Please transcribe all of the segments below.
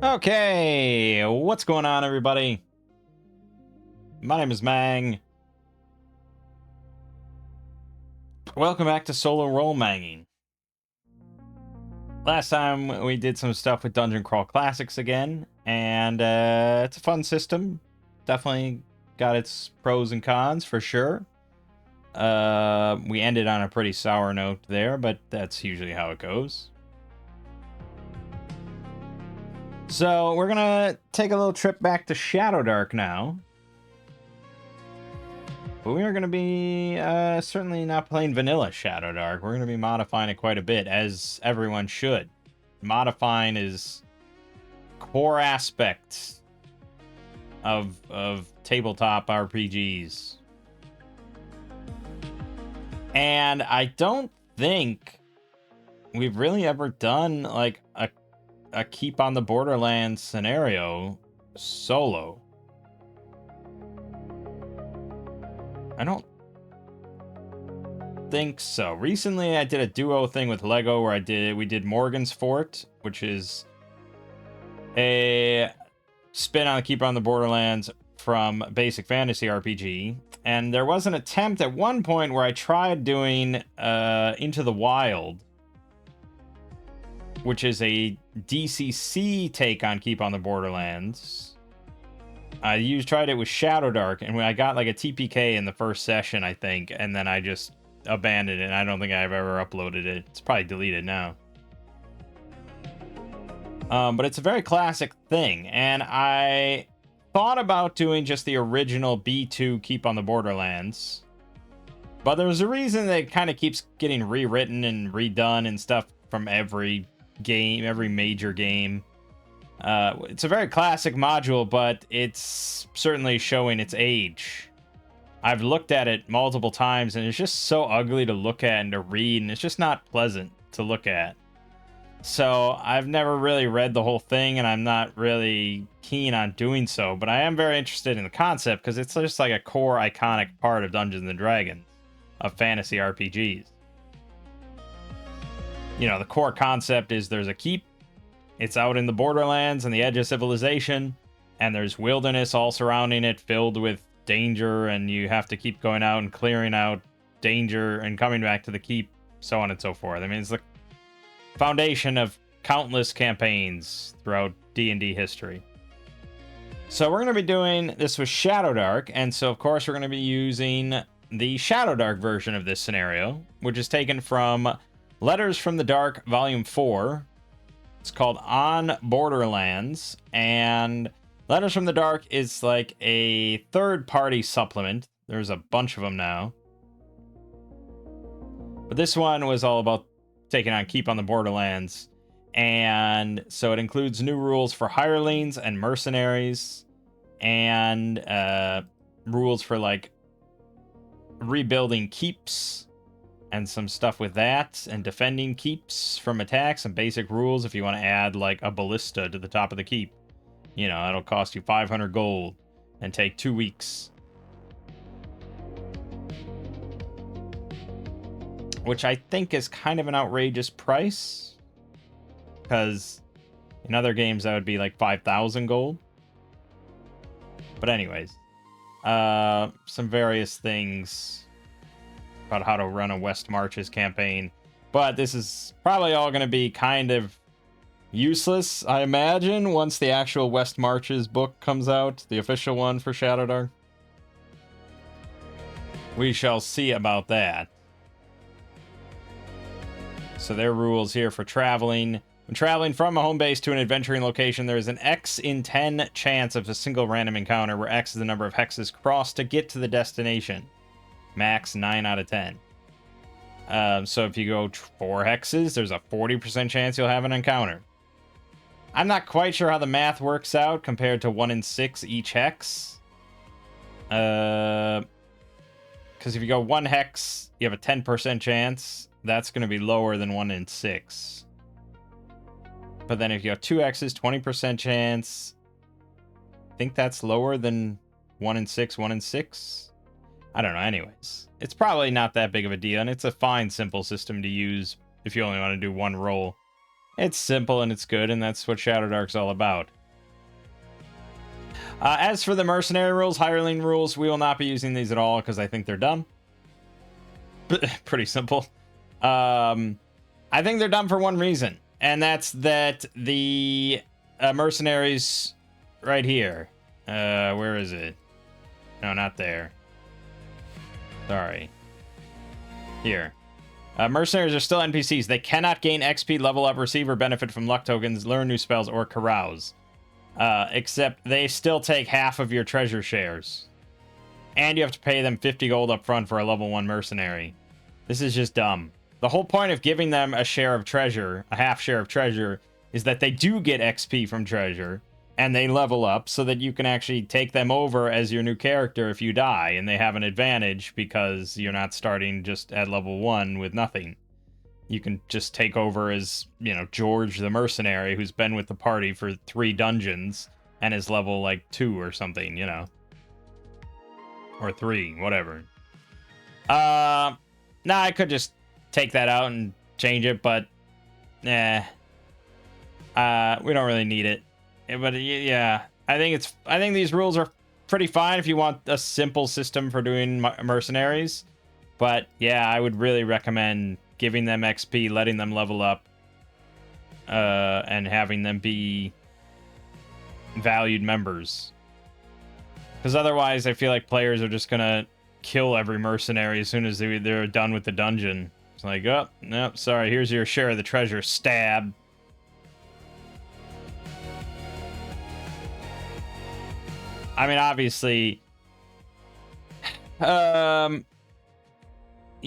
Okay, what's going on, everybody? My name is Mang. Welcome back to Solo Role Mangging. Last time we did some stuff with Dungeon Crawl Classics again, and it's a fun system. Definitely got its pros and cons for sure. We ended on a pretty sour note there, but that's usually how it goes. So we're gonna take a little trip back to Shadowdark now. But we are going to be certainly not playing vanilla Shadowdark. We're going to be modifying it quite a bit, as everyone should. Modifying is core aspect of tabletop RPGs. And I don't think we've really ever done like a keep on the Borderlands scenario solo. I don't think so. Recently, I did a duo thing with Lego where we did Morgan's Fort, which is a spin on Keep on the Borderlands from Basic Fantasy RPG. And there was an attempt at one point where I tried doing Into the Wild, which is a DCC take on Keep on the Borderlands. I tried it with Shadowdark, and when I got like a TPK in the first session, I think, and then I just abandoned it, and I don't think I've ever uploaded it. It's probably deleted now. But it's a very classic thing, and I thought about doing just the original B2 Keep on the Borderlands, but there's a reason that it kind of keeps getting rewritten and redone and stuff from every game, every major game. It's a very classic module, but it's certainly showing its age. I've looked at it multiple times, and it's just so ugly to look at and to read, and it's just not pleasant to look at. So I've never really read the whole thing, and I'm not really keen on doing so, but I am very interested in the concept, because it's just like a core iconic part of Dungeons & Dragons, of fantasy RPGs. You know, the core concept is there's a keep. It's out in the Borderlands and the edge of civilization, and there's wilderness all surrounding it, filled with danger, and you have to keep going out and clearing out danger and coming back to the keep, so on and so forth. I mean, it's the foundation of countless campaigns throughout D&D history. So we're going to be doing this with Shadowdark, and so of course we're going to be using the Shadowdark version of this scenario, which is taken from Letters from the Dark, Volume 4. It's called On Borderlands, and Letters from the Dark is like a third-party supplement. There's a bunch of them now. But this one was all about taking on Keep on the Borderlands, and so it includes new rules for hirelings and mercenaries, and rules for like rebuilding keeps, and some stuff with that, and defending keeps from attacks, and basic rules if you want to add like a ballista to the top of the keep. You know, that'll cost you 500 gold and take 2 weeks. Which I think is kind of an outrageous price, because in other games that would be like 5,000 gold. But anyways, some various things about how to run a West Marches campaign, but this is probably all going to be kind of useless, I imagine, once the actual West Marches book comes out, the official one for Shadowdark. We shall see about that. So their rules here for traveling. When traveling from a home base to an adventuring location, there is an X in 10 chance of a single random encounter, where X is the number of hexes crossed to get to the destination. Max 9 out of 10. So if you go 4 hexes, there's a 40% chance you'll have an encounter. I'm not quite sure how the math works out compared to 1 in 6 each hex. Because if you go 1 hex, you have a 10% chance. That's going to be lower than 1 in 6. But then if you go 2 hexes, 20% chance. I think that's lower than 1 in 6, 1 in 6. I don't know. Anyways, it's probably not that big of a deal, and it's a fine, simple system to use if you only want to do one roll. It's simple and it's good, and that's what Shadowdark's all about. As for the mercenary rules, hireling rules, we will not be using these at all because I think they're dumb. Pretty simple. I think they're dumb for one reason, and that's that the mercenaries right here. Where is it? No, not there. Sorry. Here. Mercenaries are still NPCs. They cannot gain XP, level up, receive, or benefit from luck tokens, learn new spells, or carouse. Except they still take half of your treasure shares. And you have to pay them 50 gold up front for a level 1 mercenary. This is just dumb. The whole point of giving them a share of treasure, a half share of treasure, is that they do get XP from treasure, and they level up so that you can actually take them over as your new character if you die, and they have an advantage because you're not starting just at level 1 with nothing. You can just take over as, you know, George the mercenary who's been with the party for 3 dungeons and is level like 2 or something, you know. Or 3, whatever. Nah, I could just take that out and change it, but we don't really need it. But yeah, I think these rules are pretty fine if you want a simple system for doing mercenaries. But yeah, I would really recommend giving them XP, letting them level up, and having them be valued members. Because otherwise, I feel like players are just gonna kill every mercenary as soon as they're done with the dungeon. It's like, oh, no, sorry, here's your share of the treasure. Stab. I mean, obviously, you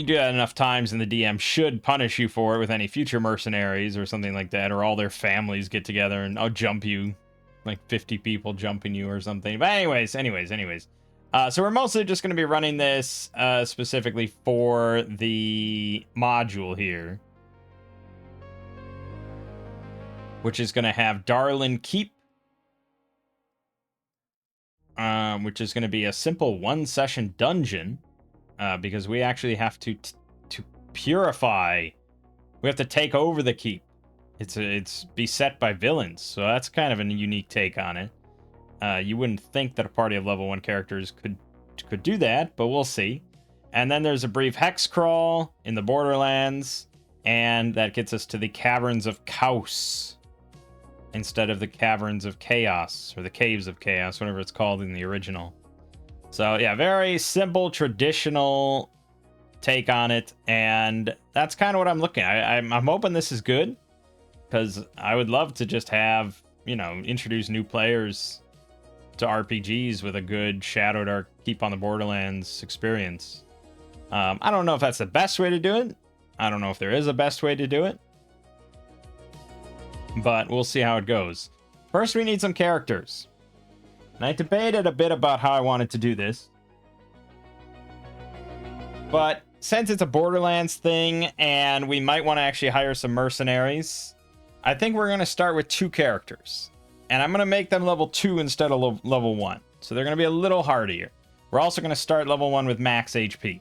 do that enough times and the DM should punish you for it with any future mercenaries or something like that, or all their families get together and I'll jump you, like 50 people jumping you or something. But anyways. So we're mostly just going to be running this specifically for the module here, which is going to have Darlin Keep, which is going to be a simple 1-session dungeon, because we actually have to purify. We have to take over the keep. It's beset by villains, so that's kind of a unique take on it. You wouldn't think that a party of level 1 characters could do that, but we'll see. And then there's a brief hex crawl in the Borderlands, and that gets us to the Caverns of Chaos instead of the Caverns of Chaos, or the Caves of Chaos, whatever it's called in the original. So yeah, very simple, traditional take on it, and that's kind of what I'm looking at. I'm hoping this is good, because I would love to just have, you know, introduce new players to RPGs with a good Shadowdark Keep on the Borderlands experience. I don't know if that's the best way to do it. I don't know if there is a best way to do it, but we'll see how it goes. First, we need some characters. And I debated a bit about how I wanted to do this, but since it's a Borderlands thing and we might want to actually hire some mercenaries, I think we're going to start with 2 characters. And I'm going to make them level 2 instead of level 1. So they're going to be a little hardier. We're also going to start level 1 with max HP.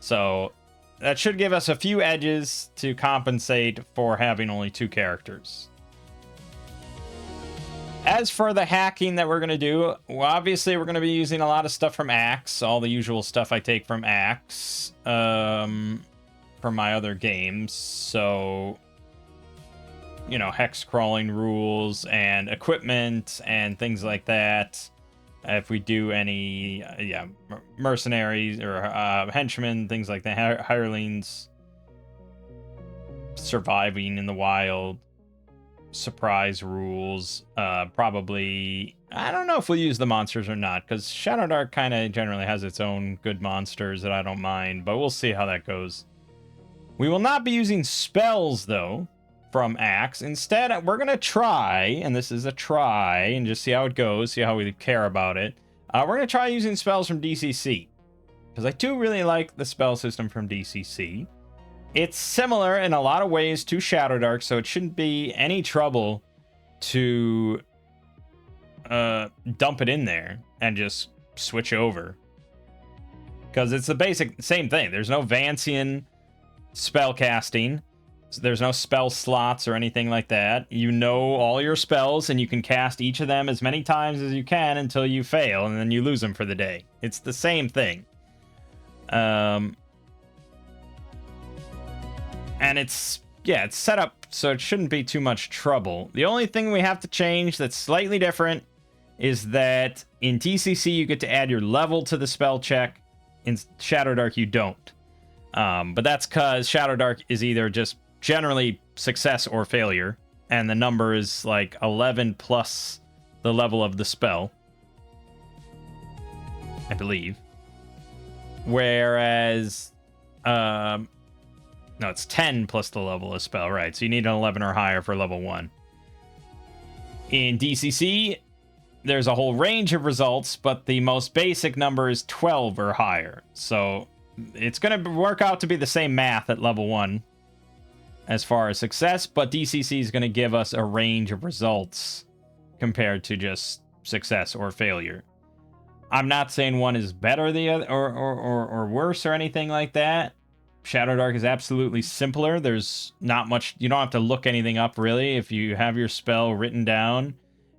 So that should give us a few edges to compensate for having only 2 characters. As for the hacking that we're going to do, well, obviously we're going to be using a lot of stuff from Axe. All the usual stuff I take from Axe from my other games. So, you know, hex crawling rules and equipment and things like that. If we do any mercenaries or henchmen, things like that, hirelings, surviving in the wild, surprise rules, probably, I don't know if we'll use the monsters or not, because Shadowdark kind of generally has its own good monsters that I don't mind, but we'll see how that goes. We will not be using spells, though, from Axe. Instead, we're going to try, and this is a try, and just see how it goes, see how we care about it. We're going to try using spells from DCC, because I do really like the spell system from DCC. It's similar in a lot of ways to Shadowdark, so it shouldn't be any trouble to dump it in there and just switch over, because it's the basic same thing. There's no Vancian spell casting. So there's no spell slots or anything like that. You know all your spells, and you can cast each of them as many times as you can until you fail, and then you lose them for the day. It's the same thing. And it's set up so it shouldn't be too much trouble. The only thing we have to change that's slightly different is that in DCC you get to add your level to the spell check. In Shadowdark you don't. But that's because Shadowdark is either just generally success or failure, and the number is like 11 plus the level of the spell, I believe. Whereas, no, it's 10 plus the level of spell, right? So you need an 11 or higher for level 1. In DCC, there's a whole range of results, but the most basic number is 12 or higher. So it's going to work out to be the same math at level 1 as far as success, but DCC is going to give us a range of results compared to just success or failure. I'm not saying one is better the other or worse or anything like that. Shadowdark is absolutely simpler. There's not much, you don't have to look anything up really. If you have your spell written down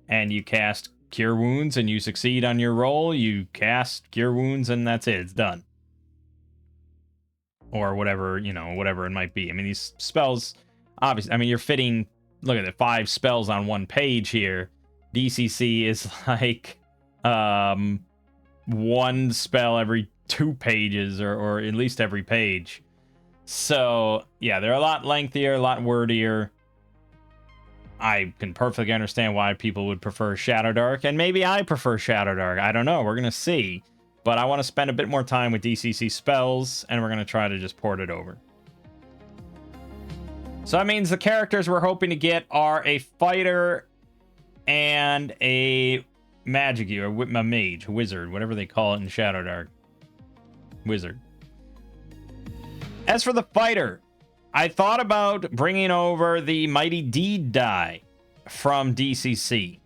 and you cast Cure Wounds and you succeed on your roll, you cast Cure Wounds and that's it, it's done. Or whatever, whatever it might be. I mean, these spells, obviously, I mean, you're fitting, look at it, 5 spells on one page here. DCC is like one spell every 2 pages, or at least every page. So, yeah, they're a lot lengthier, a lot wordier. I can perfectly understand why people would prefer Shadowdark, and maybe I prefer Shadowdark. I don't know. We're going to see. But I want to spend a bit more time with DCC spells, and we're going to try to just port it over. So that means the characters we're hoping to get are a fighter and a magic or a mage, wizard, whatever they call it in Shadowdark. Wizard. As for the fighter, I thought about bringing over the Mighty Deed die from DCC.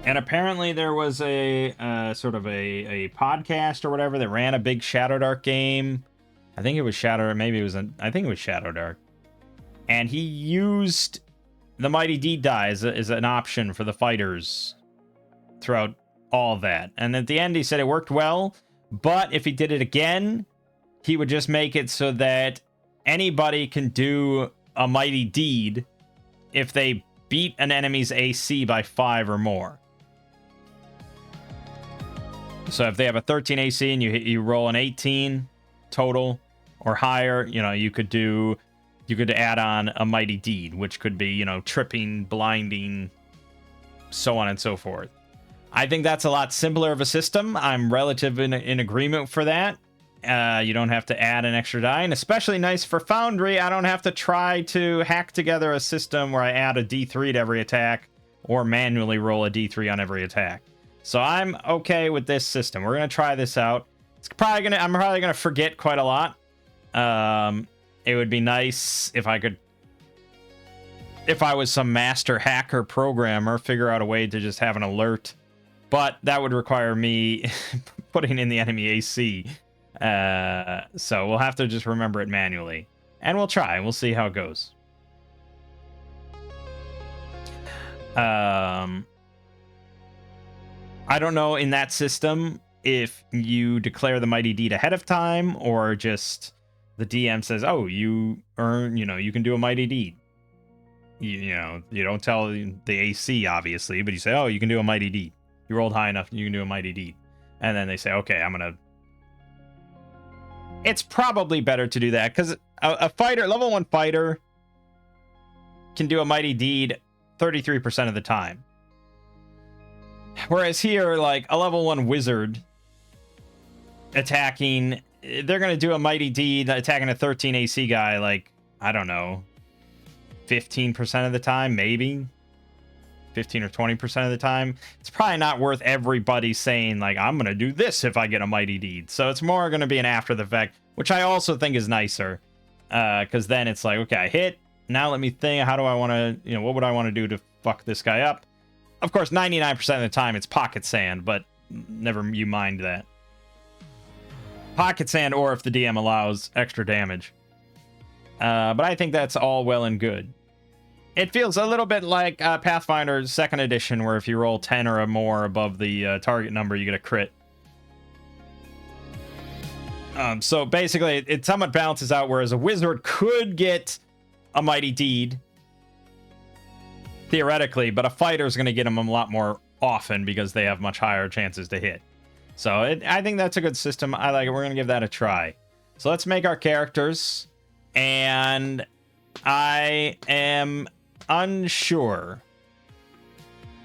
And apparently there was a sort of a podcast or whatever that ran a big Shadowdark game. I think it was Shadowdark. Maybe it was I think it was Shadowdark. And he used the Mighty Deed die as an option for the fighters throughout all that. And at the end he said it worked well, but if he did it again, he would just make it so that anybody can do a Mighty Deed if they beat an enemy's AC by 5 or more. So if they have a 13 AC and you roll an 18 total or higher, you could add on a Mighty Deed, which could be, tripping, blinding, so on and so forth. I think that's a lot simpler of a system. I'm relatively in agreement for that. You don't have to add an extra die, and especially nice for Foundry. I don't have to try to hack together a system where I add a D3 to every attack or manually roll a D3 on every attack. So I'm okay with this system. We're gonna try this out. I'm probably gonna forget quite a lot. It would be nice if I was some master hacker programmer, figure out a way to just have an alert, but that would require me putting in the enemy AC. So we'll have to just remember it manually, and we'll try and we'll see how it goes. I don't know in that system if you declare the Mighty Deed ahead of time or just the DM says, oh, you earn, you can do a Mighty Deed. You don't tell the AC, obviously, but you say, oh, you can do a Mighty Deed. You rolled high enough, you can do a Mighty Deed. And then they say, okay, it's probably better to do that, because a fighter, level 1 fighter, can do a Mighty Deed 33% of the time. Whereas here, like, a level 1 wizard attacking, they're going to do a Mighty Deed attacking a 13 AC guy, like, I don't know, 15% of the time, maybe 15 or 20% of the time. It's probably not worth everybody saying, like, I'm going to do this if I get a Mighty Deed. So it's more going to be an after the fact, which I also think is nicer, because then it's like, okay, I hit, now let me think, how do I want to, what would I want to do to fuck this guy up? Of course, 99% of the time it's pocket sand, but never you mind that. Pocket sand, or if the DM allows, extra damage. But I think that's all well and good. It feels a little bit like Pathfinder 2nd Edition, where if you roll 10 or more above the target number, you get a crit. So basically, it somewhat balances out, whereas a wizard could get a mighty deed, theoretically, but a fighter is going to get them a lot more often because they have much higher chances to hit. So I think that's a good system. I like it. We're going to give that a try. So let's make our characters, and I am unsure.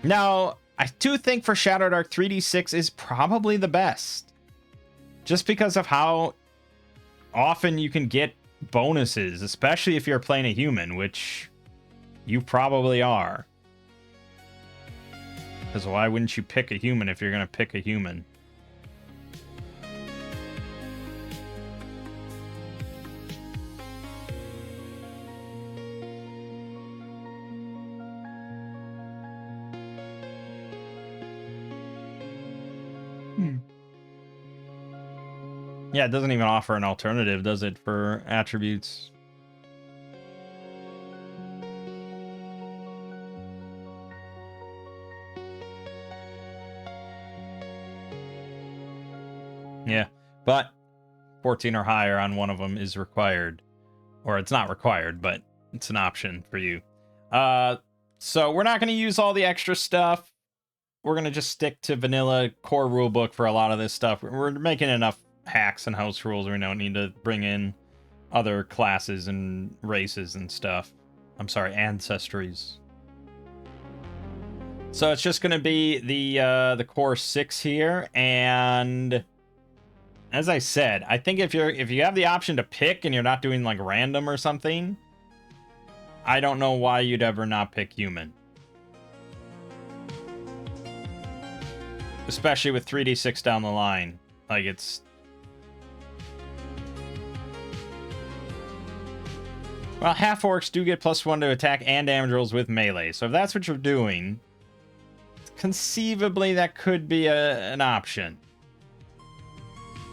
Now, I do think for Shadowdark 3d6 is probably the best. Just because of how often you can get bonuses, especially if you're playing a human, which you probably are. Because why wouldn't you pick a human if you're going to pick a human? Yeah, it doesn't even offer an alternative, does it, for attributes? Yeah, but 14 or higher on one of them is required. Or it's not required, but it's an option for you. So we're not going to use all the extra stuff. We're going to just stick to vanilla core rulebook for a lot of this stuff. We're making enough hacks and house rules. We don't need to bring in other classes and races and stuff. I'm sorry, ancestries. So it's just going to be the core 6 here, and as I said, I think if you have the option to pick and you're not doing like random or something, I don't know why you'd ever not pick human. Especially with 3d6 down the line. Like, it's... Well, half-orcs do get +1 to attack and damage rolls with melee. So if that's what you're doing, conceivably that could be an option.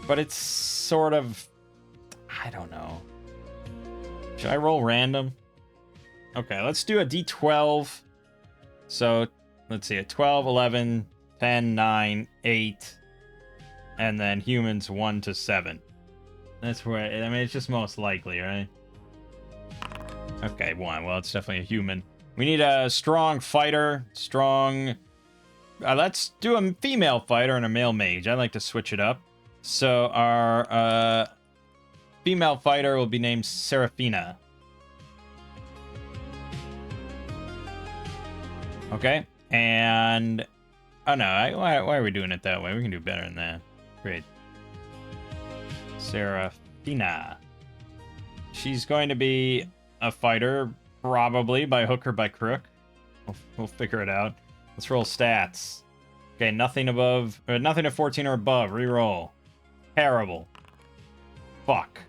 But it's sort of... I don't know. Should I roll random? Okay, let's do a d12. So, let's see, a 12, 11, 10, 9, 8, and then humans 1 to 7. That's where, I mean, it's just most likely, right? Okay, 1. Well, it's definitely a human. We need a strong fighter, strong... let's do a female fighter and a male mage. I like to switch it up. So our female fighter will be named Seraphina. Okay, and... Oh no, why are we doing it that way? We can do better than that. Great. Seraphina. She's going to be a fighter, probably, by hook or by crook. We'll figure it out. Let's roll stats. Okay, nothing to 14 or above. Reroll. Terrible. Fuck.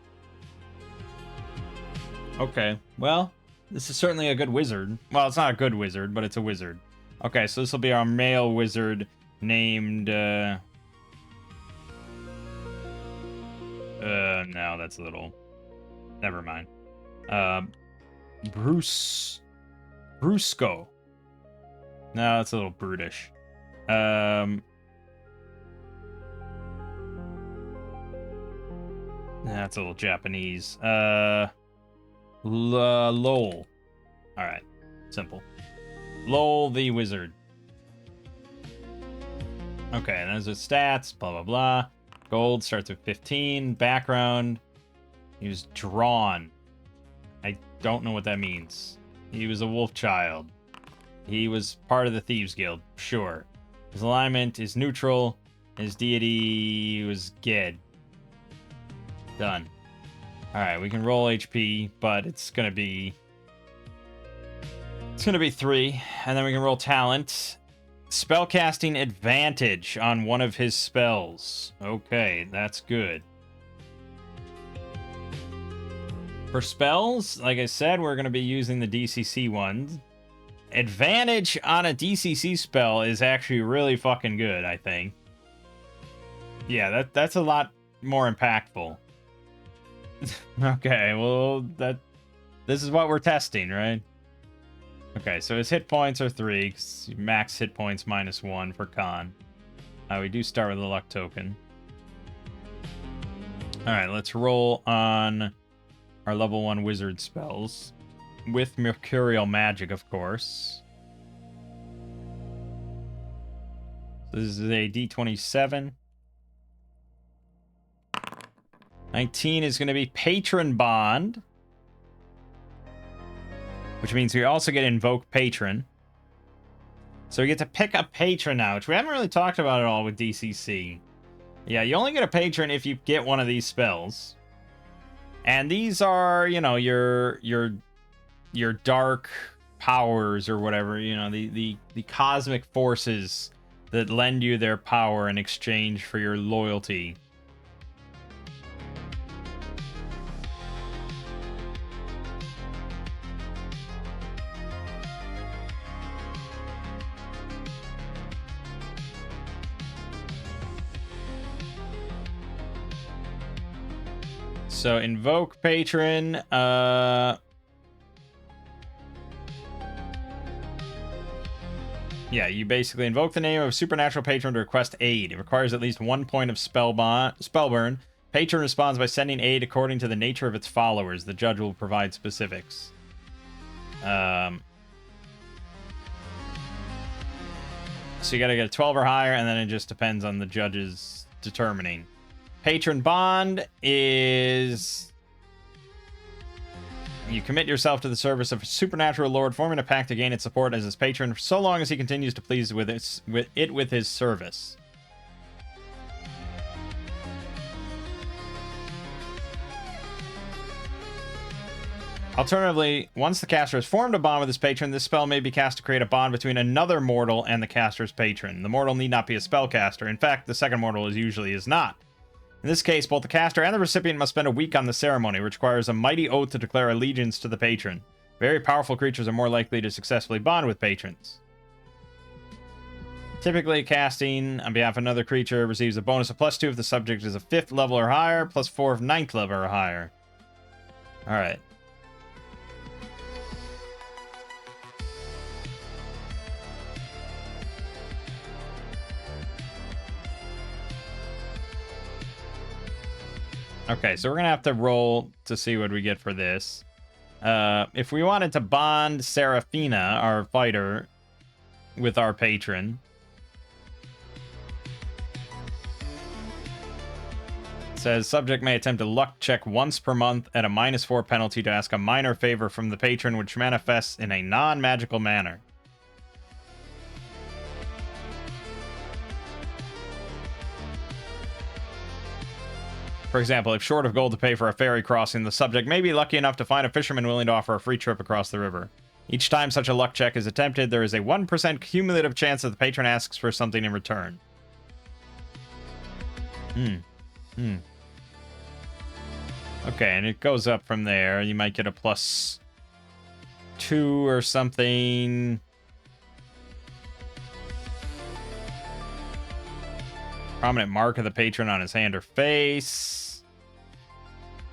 Okay, well, this is certainly a good wizard. Well, it's not a good wizard, but it's a wizard. Okay, so this will be our male wizard named... no, that's a little... Never mind. Brusco. No, that's a little brutish. That's a little Japanese. Lowell. Alright. Simple. Lowell the wizard. Okay, and there's his stats. Blah, blah, blah. Gold starts with 15. Background. He was drawn. I don't know what that means. He was a wolf child. He was part of the Thieves Guild. Sure. His alignment is neutral. His deity was Ged. Done. Alright, we can roll HP, but it's gonna be 3, and then we can roll talent. Spellcasting advantage on one of his spells. Okay, that's good. For spells, like I said, we're gonna be using the DCC ones. Advantage on a DCC spell is actually really fucking good, I think. Yeah, that's a lot more impactful. Okay, well, This is what we're testing, right? Okay, so his hit points are 3, 'cause max hit points -1 for con. We do start with a luck token. Alright, let's roll on our level 1 wizard spells. With Mercurial Magic, of course. So this is a D27. 19 is going to be Patron Bond. Which means we also get Invoke Patron. So we get to pick a patron now, which we haven't really talked about at all with DCC. Yeah, you only get a patron if you get one of these spells. And these are, you know, your dark powers or whatever, you know, the cosmic forces that lend you their power in exchange for your loyalty. So Invoke Patron, yeah, you basically invoke the name of a supernatural patron to request aid. It requires at least 1 point of spellburn. Patron responds by sending aid according to the nature of its followers. The judge will provide specifics. So you gotta get a 12 or higher, and then it just depends on the judge's determining. Patron Bond is... You commit yourself to the service of a supernatural lord, forming a pact to gain its support as his patron, so long as he continues to please with his service. Alternatively, once the caster has formed a bond with his patron, this spell may be cast to create a bond between another mortal and the caster's patron. The mortal need not be a spellcaster. In fact, the second mortal usually is not. In this case, both the caster and the recipient must spend a week on the ceremony, which requires a mighty oath to declare allegiance to the patron. Very powerful creatures are more likely to successfully bond with patrons. Typically, casting on behalf of another creature receives a bonus of +2 if the subject is a 5th level or higher, +4 if 9th level or higher. Alright. Okay, so we're going to have to roll to see what we get for this. If we wanted to bond Seraphina, our fighter, with our patron... It says, subject may attempt a luck check once per month at a -4 penalty to ask a minor favor from the patron, which manifests in a non-magical manner. For example, if short of gold to pay for a ferry crossing, the subject may be lucky enough to find a fisherman willing to offer a free trip across the river. Each time such a luck check is attempted, there is a 1% cumulative chance that the patron asks for something in return. Okay, and it goes up from there. You might get a +2 or something. Prominent mark of the patron on his hand or face.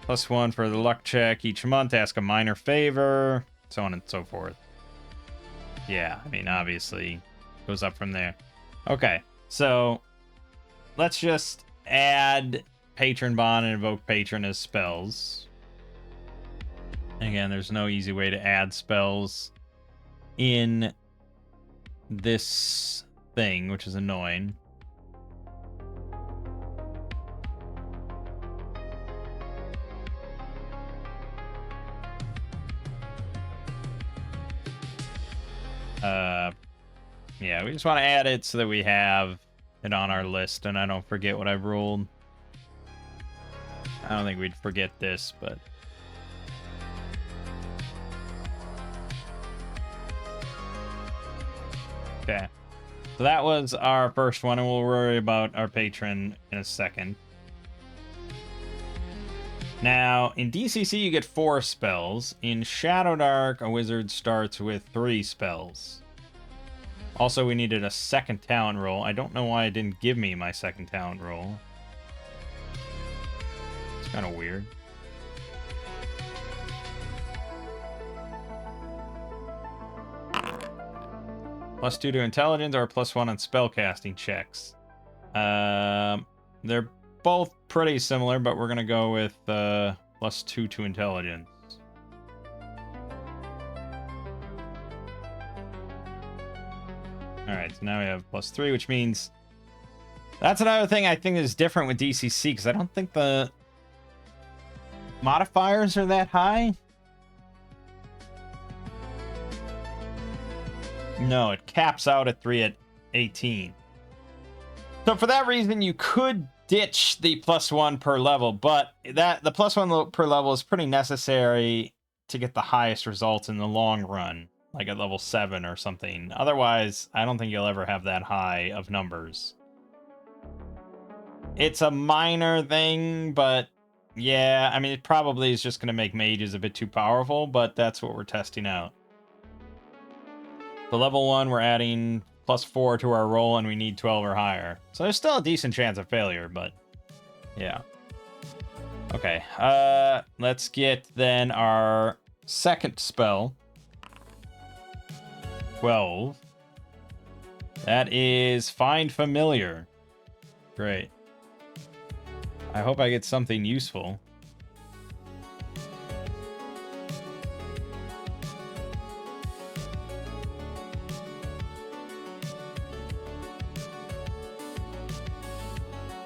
+1 for the luck check each month. Ask a minor favor. So on and so forth. Yeah, I mean, obviously, goes up from there. Okay, so let's just add Patron Bond and Invoke Patron as spells. Again, there's no easy way to add spells in this thing, which is annoying. Yeah, we just want to add it so that we have it on our list and I don't forget what I've rolled. I don't think we'd forget this, but... Okay. So that was our first one, and we'll worry about our patron in a second. Now, in DCC, you get 4 spells. In Shadowdark, a wizard starts with 3 spells. Also, we needed a second talent roll. I don't know why it didn't give me my second talent roll. It's kind of weird. +2 to intelligence or +1 on spellcasting checks. They're both pretty similar, but we're gonna go with +2 to intelligence. Alright, so now we have +3, which means... That's another thing I think is different with DCC, because I don't think the modifiers are that high. No, it caps out at 3 at 18. So for that reason, you could ditch the +1 per level, but the +1 per level is pretty necessary to get the highest results in the long run, like at level 7 or something. Otherwise, I don't think you'll ever have that high of numbers. It's a minor thing, but yeah, I mean, it probably is just going to make mages a bit too powerful, but that's what we're testing out. The level 1, we're adding +4 to our roll, and we need 12 or higher. So there's still a decent chance of failure, but yeah. Okay, let's get then our second spell. 12. That is Find Familiar. Great. I hope I get something useful.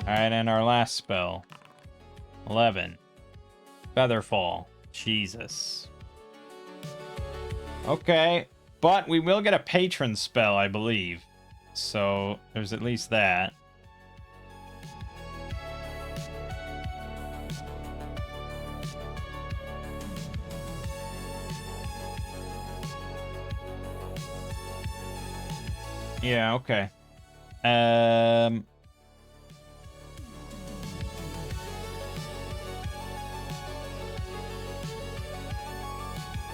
Alright, and our last spell. 11. Featherfall. Jesus. Okay, but we will get a patron spell, I believe. So, there's at least that. Yeah, okay.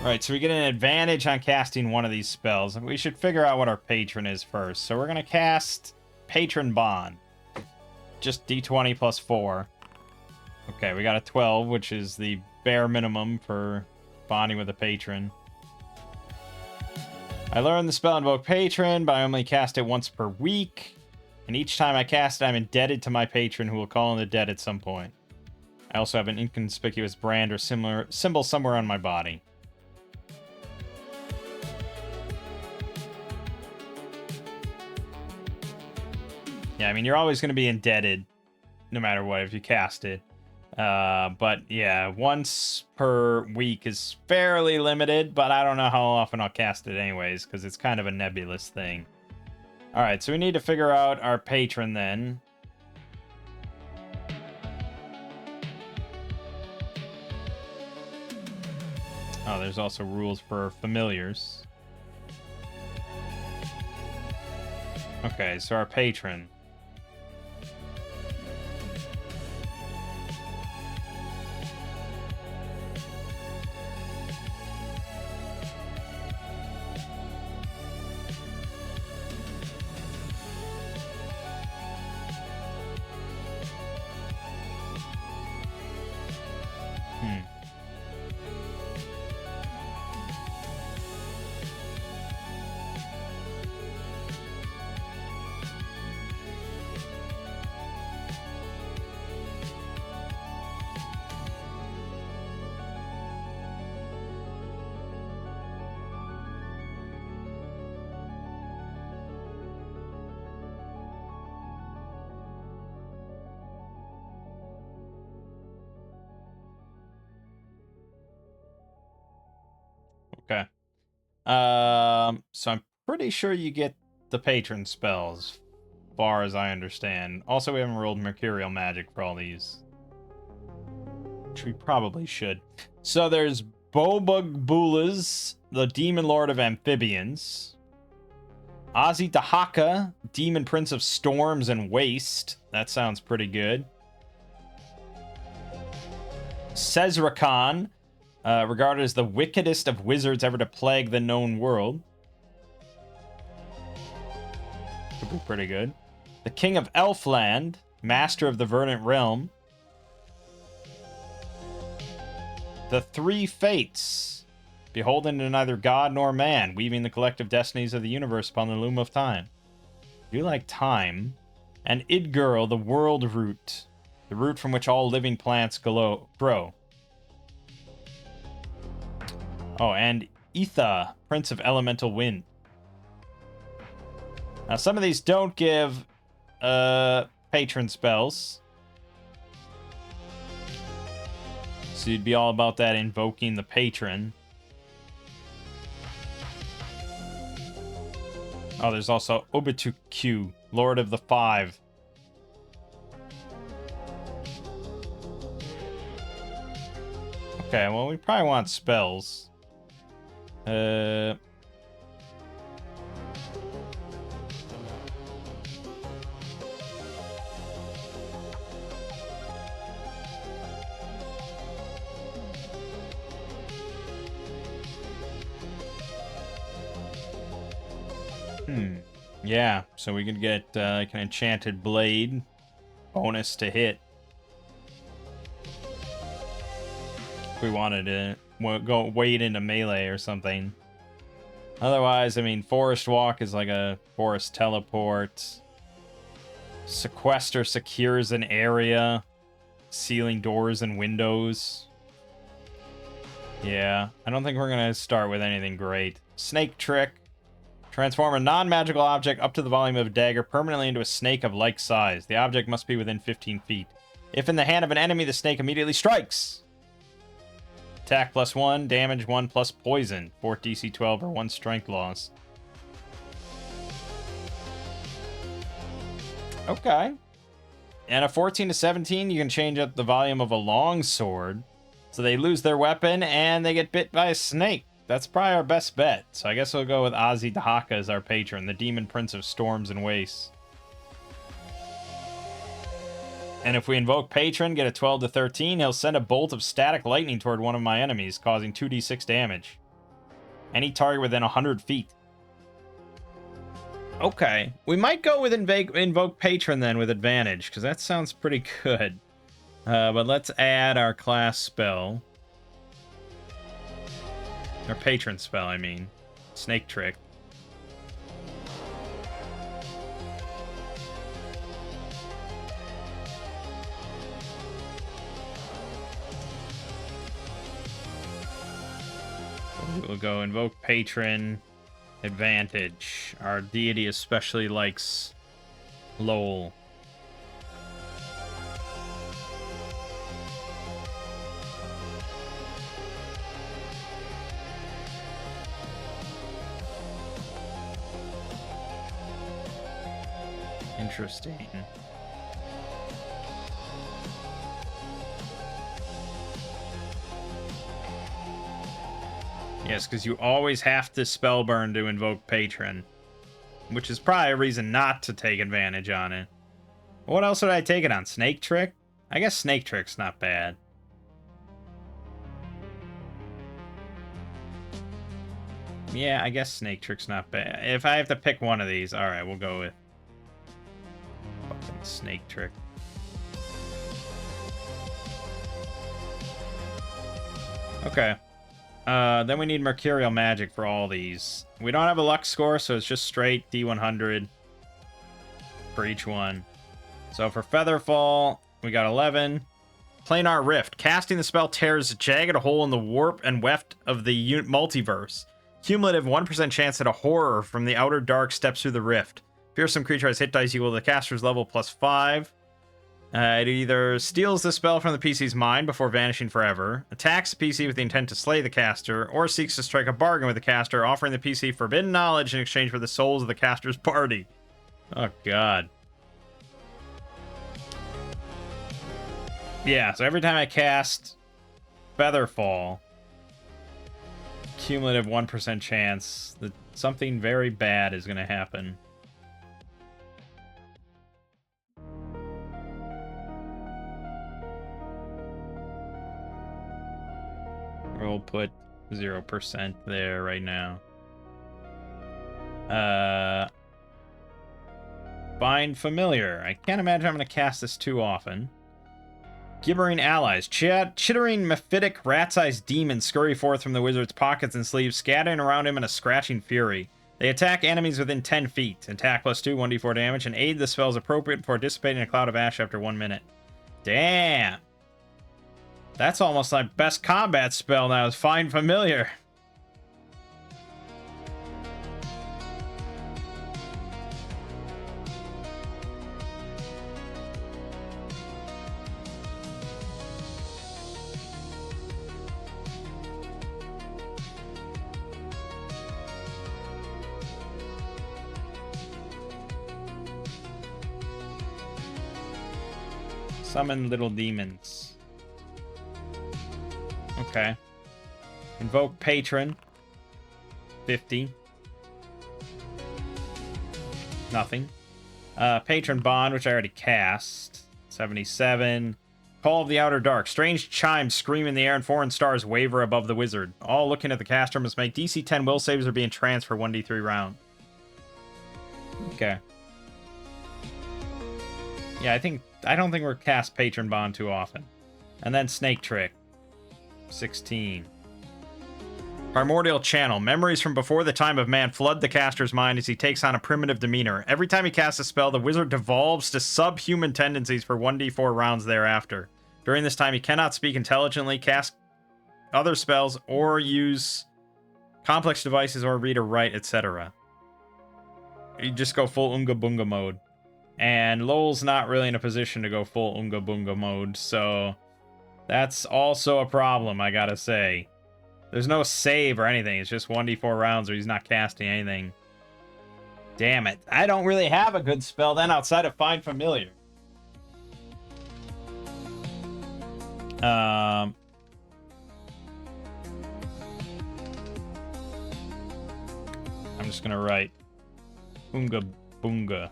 Right, so we get an advantage on casting one of these spells. We should figure out what our patron is first. So we're going to cast Patron Bond. Just d20 +4. Okay, we got a 12, which is the bare minimum for bonding with a patron. I learned the spell Invoke Patron, but I only cast it once per week. And each time I cast it, I'm indebted to my patron, who will call in the dead at some point. I also have an inconspicuous brand or similar symbol somewhere on my body. Yeah, I mean, you're always going to be indebted, no matter what, if you cast it. But yeah, once per week is fairly limited, but I don't know how often I'll cast it anyways, because it's kind of a nebulous thing. Alright, so we need to figure out our patron then. Oh, there's also rules for familiars. Okay, so our patron. Okay. So I'm pretty sure you get the patron spells, far as I understand. Also, we haven't rolled Mercurial Magic for all these, which we probably should. So there's Bobugbulas, the Demon Lord of Amphibians. Azitahaka, Demon Prince of Storms and Waste. That sounds pretty good. Sezrakan, regarded as the wickedest of wizards ever to plague the known world. Could be pretty good. The King of Elfland, master of the Verdant Realm. The Three Fates, beholden to neither god nor man, weaving the collective destinies of the universe upon the loom of time. You like time. And Idgirl, the world root, the root from which all living plants grow. Oh, and Etha, Prince of Elemental Wind. Now, some of these don't give patron spells. So you'd be all about that invoking the patron. Oh, there's also Obituq, Lord of the Five. Okay, well, we probably want spells. Yeah, so we could get like an enchanted blade. Bonus to hit. If we wanted to go wade into melee or something. Otherwise, I mean, Forest Walk is like a forest teleport. Sequester secures an area, sealing doors and windows. Yeah, I don't think we're going to start with anything great. Snake Trick. Transform a non-magical object up to the volume of a dagger permanently into a snake of like size. The object must be within 15 feet. If in the hand of an enemy, the snake immediately strikes. Attack +1, damage 1 plus poison. 4 DC 12 or 1 strength loss. Okay. And a 14 to 17, you can change up the volume of a long sword. So they lose their weapon and they get bit by a snake. That's probably our best bet. So I guess we'll go with Ozzy Dahaka as our patron, the Demon Prince of Storms and Wastes. And if we invoke Patron, get a 12 to 13, he'll send a bolt of static lightning toward one of my enemies, causing 2d6 damage. Any target within 100 feet. Okay. We might go with invoke Patron then with advantage, because that sounds pretty good. But let's add our class spell. Or patron spell, I mean. Snake Trick. We'll go invoke patron. Advantage. Our deity especially likes LOL. Interesting. Yes, because you always have to spellburn to invoke Patron. Which is probably a reason not to take advantage on it. What else would I take it on? Snake Trick? I guess Snake Trick's not bad. Yeah, I guess Snake Trick's not bad. If I have to pick one of these, alright, we'll go with fucking Snake Trick. Okay. Then we need Mercurial Magic for all these. We don't have a luck score, so it's just straight D100 for each one. So for Featherfall, we got 11. Planar Rift. Casting the spell tears a jagged hole in the warp and weft of the multiverse. Cumulative 1% chance that a horror from the outer dark steps through the rift. Fearsome creature has hit dice equal to the caster's level +5. It either steals the spell from the PC's mind before vanishing forever, attacks the PC with the intent to slay the caster, or seeks to strike a bargain with the caster, offering the PC forbidden knowledge in exchange for the souls of the caster's party. Oh, God. Yeah, so every time I cast Featherfall, cumulative 1% chance that something very bad is going to happen. We'll put 0% there right now. Find Familiar. I can't imagine I'm going to cast this too often. Gibbering allies. Chittering mephitic rat-sized demons scurry forth from the wizard's pockets and sleeves, scattering around him in a scratching fury. They attack enemies within 10 feet. Attack plus 2, 1d4 damage, and aid the spells appropriate before dissipating a cloud of ash after 1 minute. Damn. That's almost like best combat spell now is Find Familiar. Summon little demons. Okay. Invoke Patron. 50. Nothing. Patron Bond, which I already cast. 77. Call of the Outer Dark. Strange chimes scream in the air and foreign stars waver above the wizard. All looking at the caster must make DC 10 will saves or be entranced for 1d3 round. Okay. Yeah, I don't think we're cast Patron Bond too often. And then Snake Trick. 16. Primordial Channel. Memories from before the time of man flood the caster's mind as he takes on a primitive demeanor. Every time he casts a spell, the wizard devolves to subhuman tendencies for 1d4 rounds thereafter. During this time, he cannot speak intelligently, cast other spells, or use complex devices or read or write, etc. You just go full Unga Bunga mode. And Lowell's not really in a position to go full Unga Bunga mode, so that's also a problem, I gotta say. There's no save or anything. It's just 1d4 rounds where he's not casting anything. Damn it. I don't really have a good spell then outside of Find Familiar. I'm just gonna write Unga Bunga.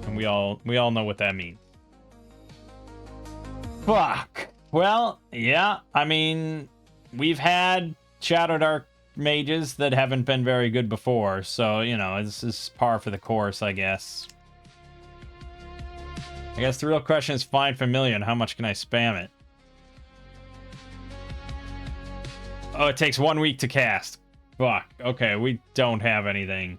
And we all know what that means. Fuck. Well, yeah, I mean, we've had Shadowdark mages that haven't been very good before, so, you know, this is par for the course, I guess. I guess the real question is Find Familiar, and how much can I spam it? Oh, it takes 1 week to cast. Fuck. Okay, we don't have anything.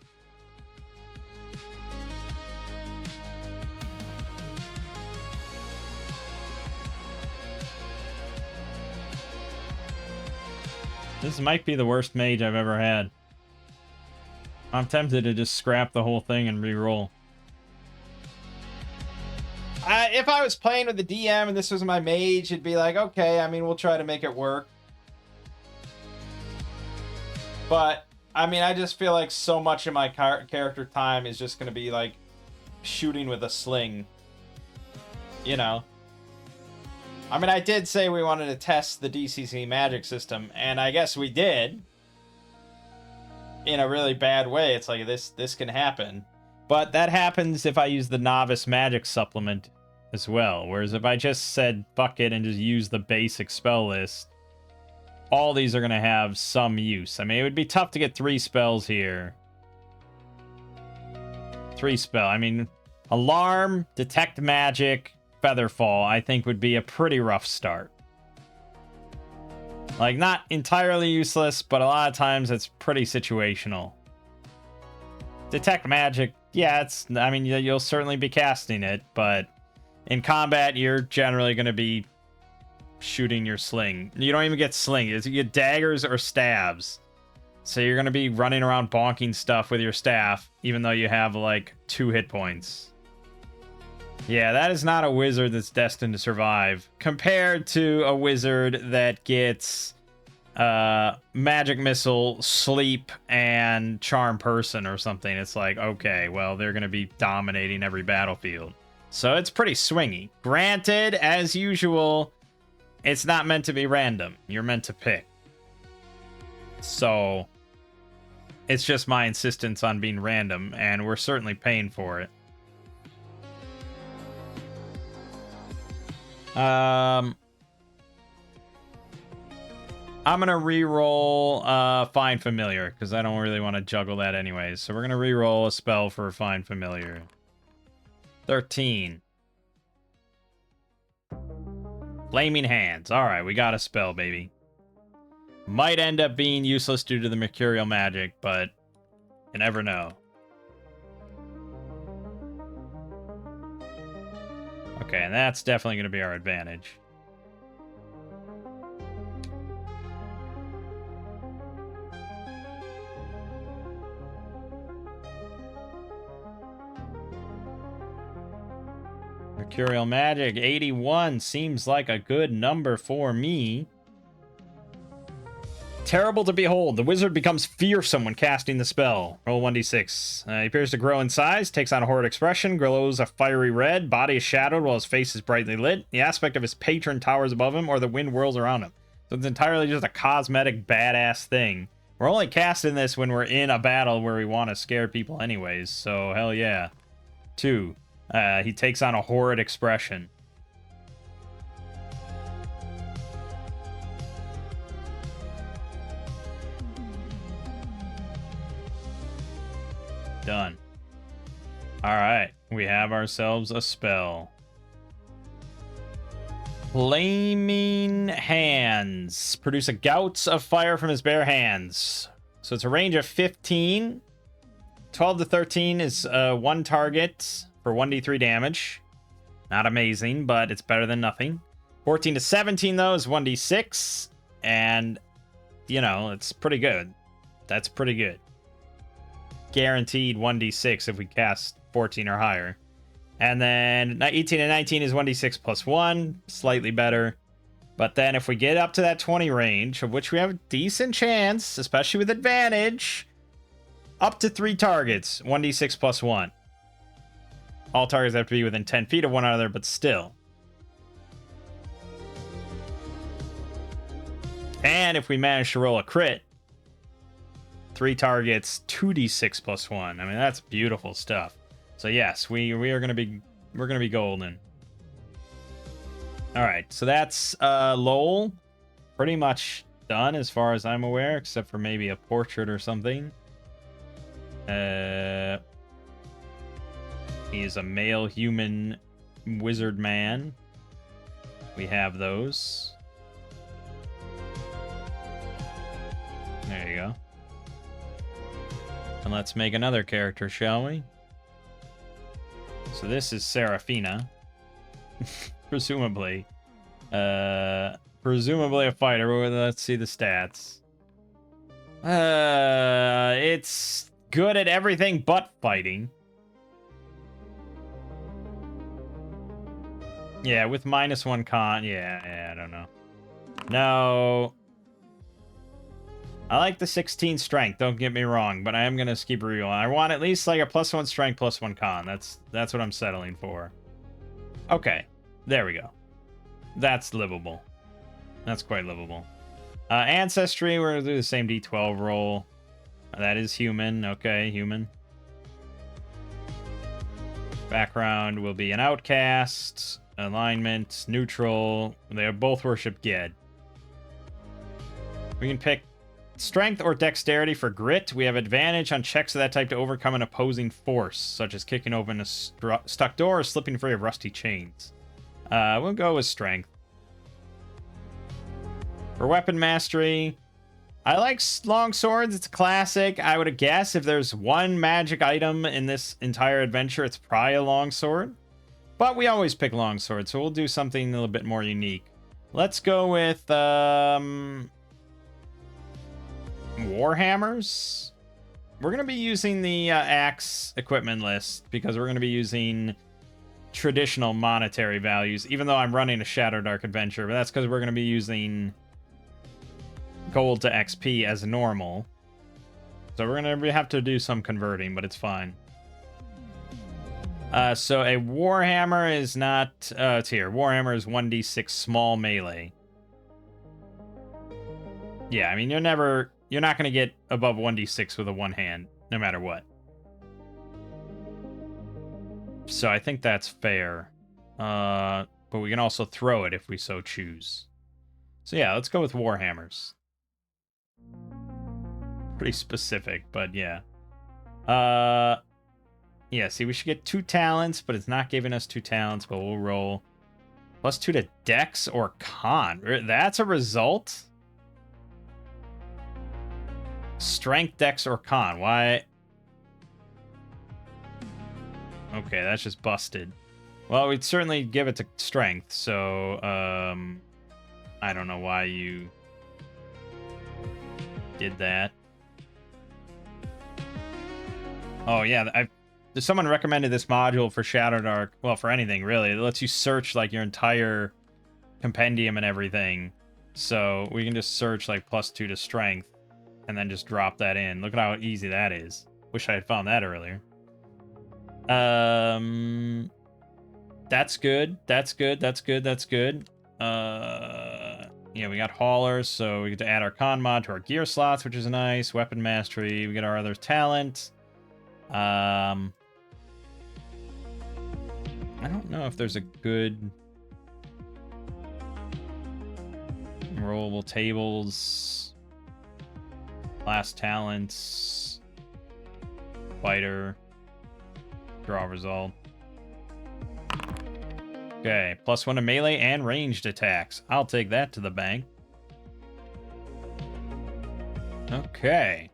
This might be the worst mage I've ever had. I'm tempted to just scrap the whole thing and re-roll. If I was playing with the DM and this was my mage, it'd be like, okay, I mean, we'll try to make it work. But, I mean, I just feel like so much of my character time is just going to be, like, shooting with a sling. You know? I mean, I did say we wanted to test the DCC magic system, and I guess we did. In a really bad way. It's like, this can happen. But that happens if I use the novice magic supplement as well. Whereas if I just said fuck it and just use the basic spell list, all these are going to have some use. I mean, it would be tough to get 3 spells here. 3 spell. I mean, Alarm, Detect Magic, Featherfall, I think would be a pretty rough start. Like, not entirely useless, but a lot of times it's pretty situational. Detect Magic, yeah, I mean, you'll certainly be casting it, but in combat, you're generally going to be shooting your sling. You don't even get sling. You get daggers or stabs. So you're going to be running around bonking stuff with your staff, even though you have, like, 2 hit points. Yeah, that is not a wizard that's destined to survive. Compared to a wizard that gets Magic Missile, Sleep, and Charm Person or something. It's like, okay, well, they're going to be dominating every battlefield. So it's pretty swingy. Granted, as usual, it's not meant to be random. You're meant to pick. So it's just my insistence on being random, and we're certainly paying for it. I'm gonna re-roll Find Familiar, because I don't really want to juggle that anyways. So we're gonna re-roll a spell for Find Familiar. 13. Flaming Hands. Alright, we got a spell, baby. Might end up being useless due to the mercurial magic, but you never know. Okay, and that's definitely going to be our advantage. Mercurial Magic, 81 seems like a good number for me. Terrible to behold. The wizard becomes fearsome when casting the spell. Roll 1d6. He appears to grow in size, takes on a horrid expression, glows a fiery red, body is shadowed while his face is brightly lit. The aspect of his patron towers above him, or the wind whirls around him. So it's entirely just a cosmetic badass thing. We're only casting this when we're in a battle where we want to scare people anyways, so hell yeah. 2. He takes on a horrid expression. Done. Alright, we have ourselves a spell. Flaming Hands. Produce a gout of fire from his bare hands. So it's a range of 15. 12 to 13 is one target for 1d3 damage. Not amazing, but it's better than nothing. 14 to 17, though, is 1d6. And, you know, it's pretty good. That's pretty good. Guaranteed 1d6 if we cast 14 or higher. And then 18 and 19 is 1d6 plus 1. Slightly better. But then if we get up to that 20 range, of which we have a decent chance, especially with advantage, up to 3 targets, 1d6 plus 1. All targets have to be within 10 feet of one another, but still. And if we manage to roll a crit, 3 targets, 2d6 plus 1. I mean, that's beautiful stuff. So yes, we're gonna be golden. All right, so that's Lowell pretty much done as far as I'm aware, except for maybe a portrait or something. He is a male human wizard man. We have those. There you go. And let's make another character, shall we? So this is Seraphina. Presumably. Presumably a fighter. Let's see the stats. It's good at everything but fighting. Yeah, with -1 con. Yeah, I don't know. No. I like the 16 strength, don't get me wrong, but I am going to keep real. I want at least like a +1 strength, +1 con. That's what I'm settling for. Okay, there we go. That's livable. That's quite livable. Ancestry, we're going to do the same D12 roll. That is human. Okay, human. Background will be an outcast. Alignment, neutral. They both worship Ged. We can pick strength or dexterity for grit. We have advantage on checks of that type to overcome an opposing force, such as kicking open a stuck door or slipping free of rusty chains. We'll go with strength. For weapon mastery, I like long swords. It's a classic. I would guess if there's one magic item in this entire adventure, it's probably a long sword. But we always pick long swords, so we'll do something a little bit more unique. Let's go with Warhammers. We're going to be using the axe equipment list because we're going to be using traditional monetary values, even though I'm running a Shadowdark adventure, but that's because we're going to be using gold to XP as normal. So we're going to have to do some converting, but it's fine. So a Warhammer is not... it's here. Warhammer is 1d6 small melee. Yeah, I mean, you're not going to get above 1d6 with a one hand, no matter what. So I think that's fair. But we can also throw it if we so choose. So yeah, let's go with Warhammers. Pretty specific, but yeah. Yeah, see, we should get 2 talents, but it's not giving us 2 talents, but we'll roll. +2 to Dex or Con. That's a result? Strength, Dex, or Con. Why? Okay, that's just busted. Well, we'd certainly give it to Strength, so, I don't know why you did that. Oh, yeah, someone recommended this module for Shadowdark. Well, for anything, really. It lets you search, like, your entire compendium and everything. So we can just search, like, +2 to Strength, and then just drop that in. Look at how easy that is. Wish I had found that earlier. That's good. That's good. That's good. That's good. Yeah, we got haulers, so we get to add our con mod to our gear slots, which is nice. Weapon mastery. We get our other talent. I don't know if there's a good rollable tables. Class talents. Fighter. Draw result. Okay, +1 to melee and ranged attacks. I'll take that to the bank. Okay.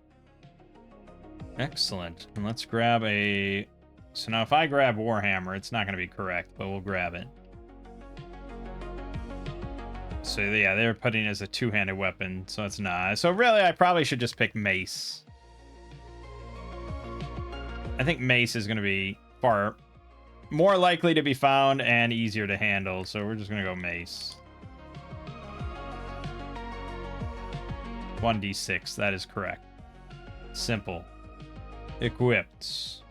Excellent. And let's grab a... So now if I grab Warhammer, it's not going to be correct, but we'll grab it. So yeah, they're putting it as a two-handed weapon, so it's not. So really, I probably should just pick Mace. I think Mace is going to be far more likely to be found and easier to handle, so we're just going to go Mace. 1d6, that is correct. Simple. Equipped.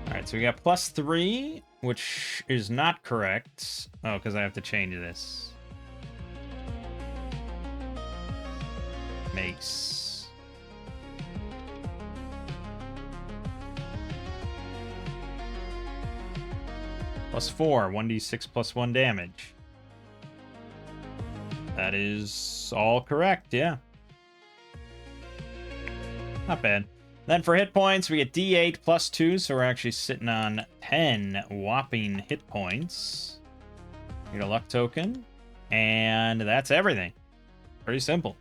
Alright, so we got +3, which is not correct. Oh, because I have to change this. Mace. +4, 1d6 +1 damage. That is all correct, yeah. Not bad. Then for hit points, we get D8 +2, so we're actually sitting on 10 whopping hit points. We get a luck token, and that's everything. Pretty simple.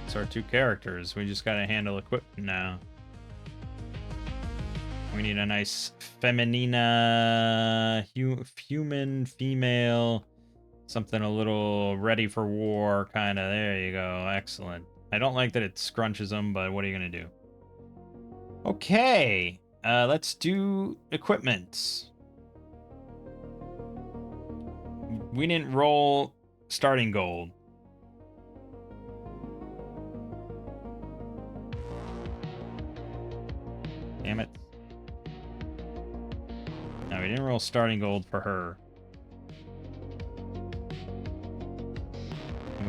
It's our two characters. We just gotta handle equipment now. We need a nice feminina, human, female, something a little ready for war, kind of. There you go. Excellent. I don't like that it scrunches them, but what are you going to do? Okay. Let's do equipment. We didn't roll starting gold. Damn it. No, we didn't roll starting gold for her.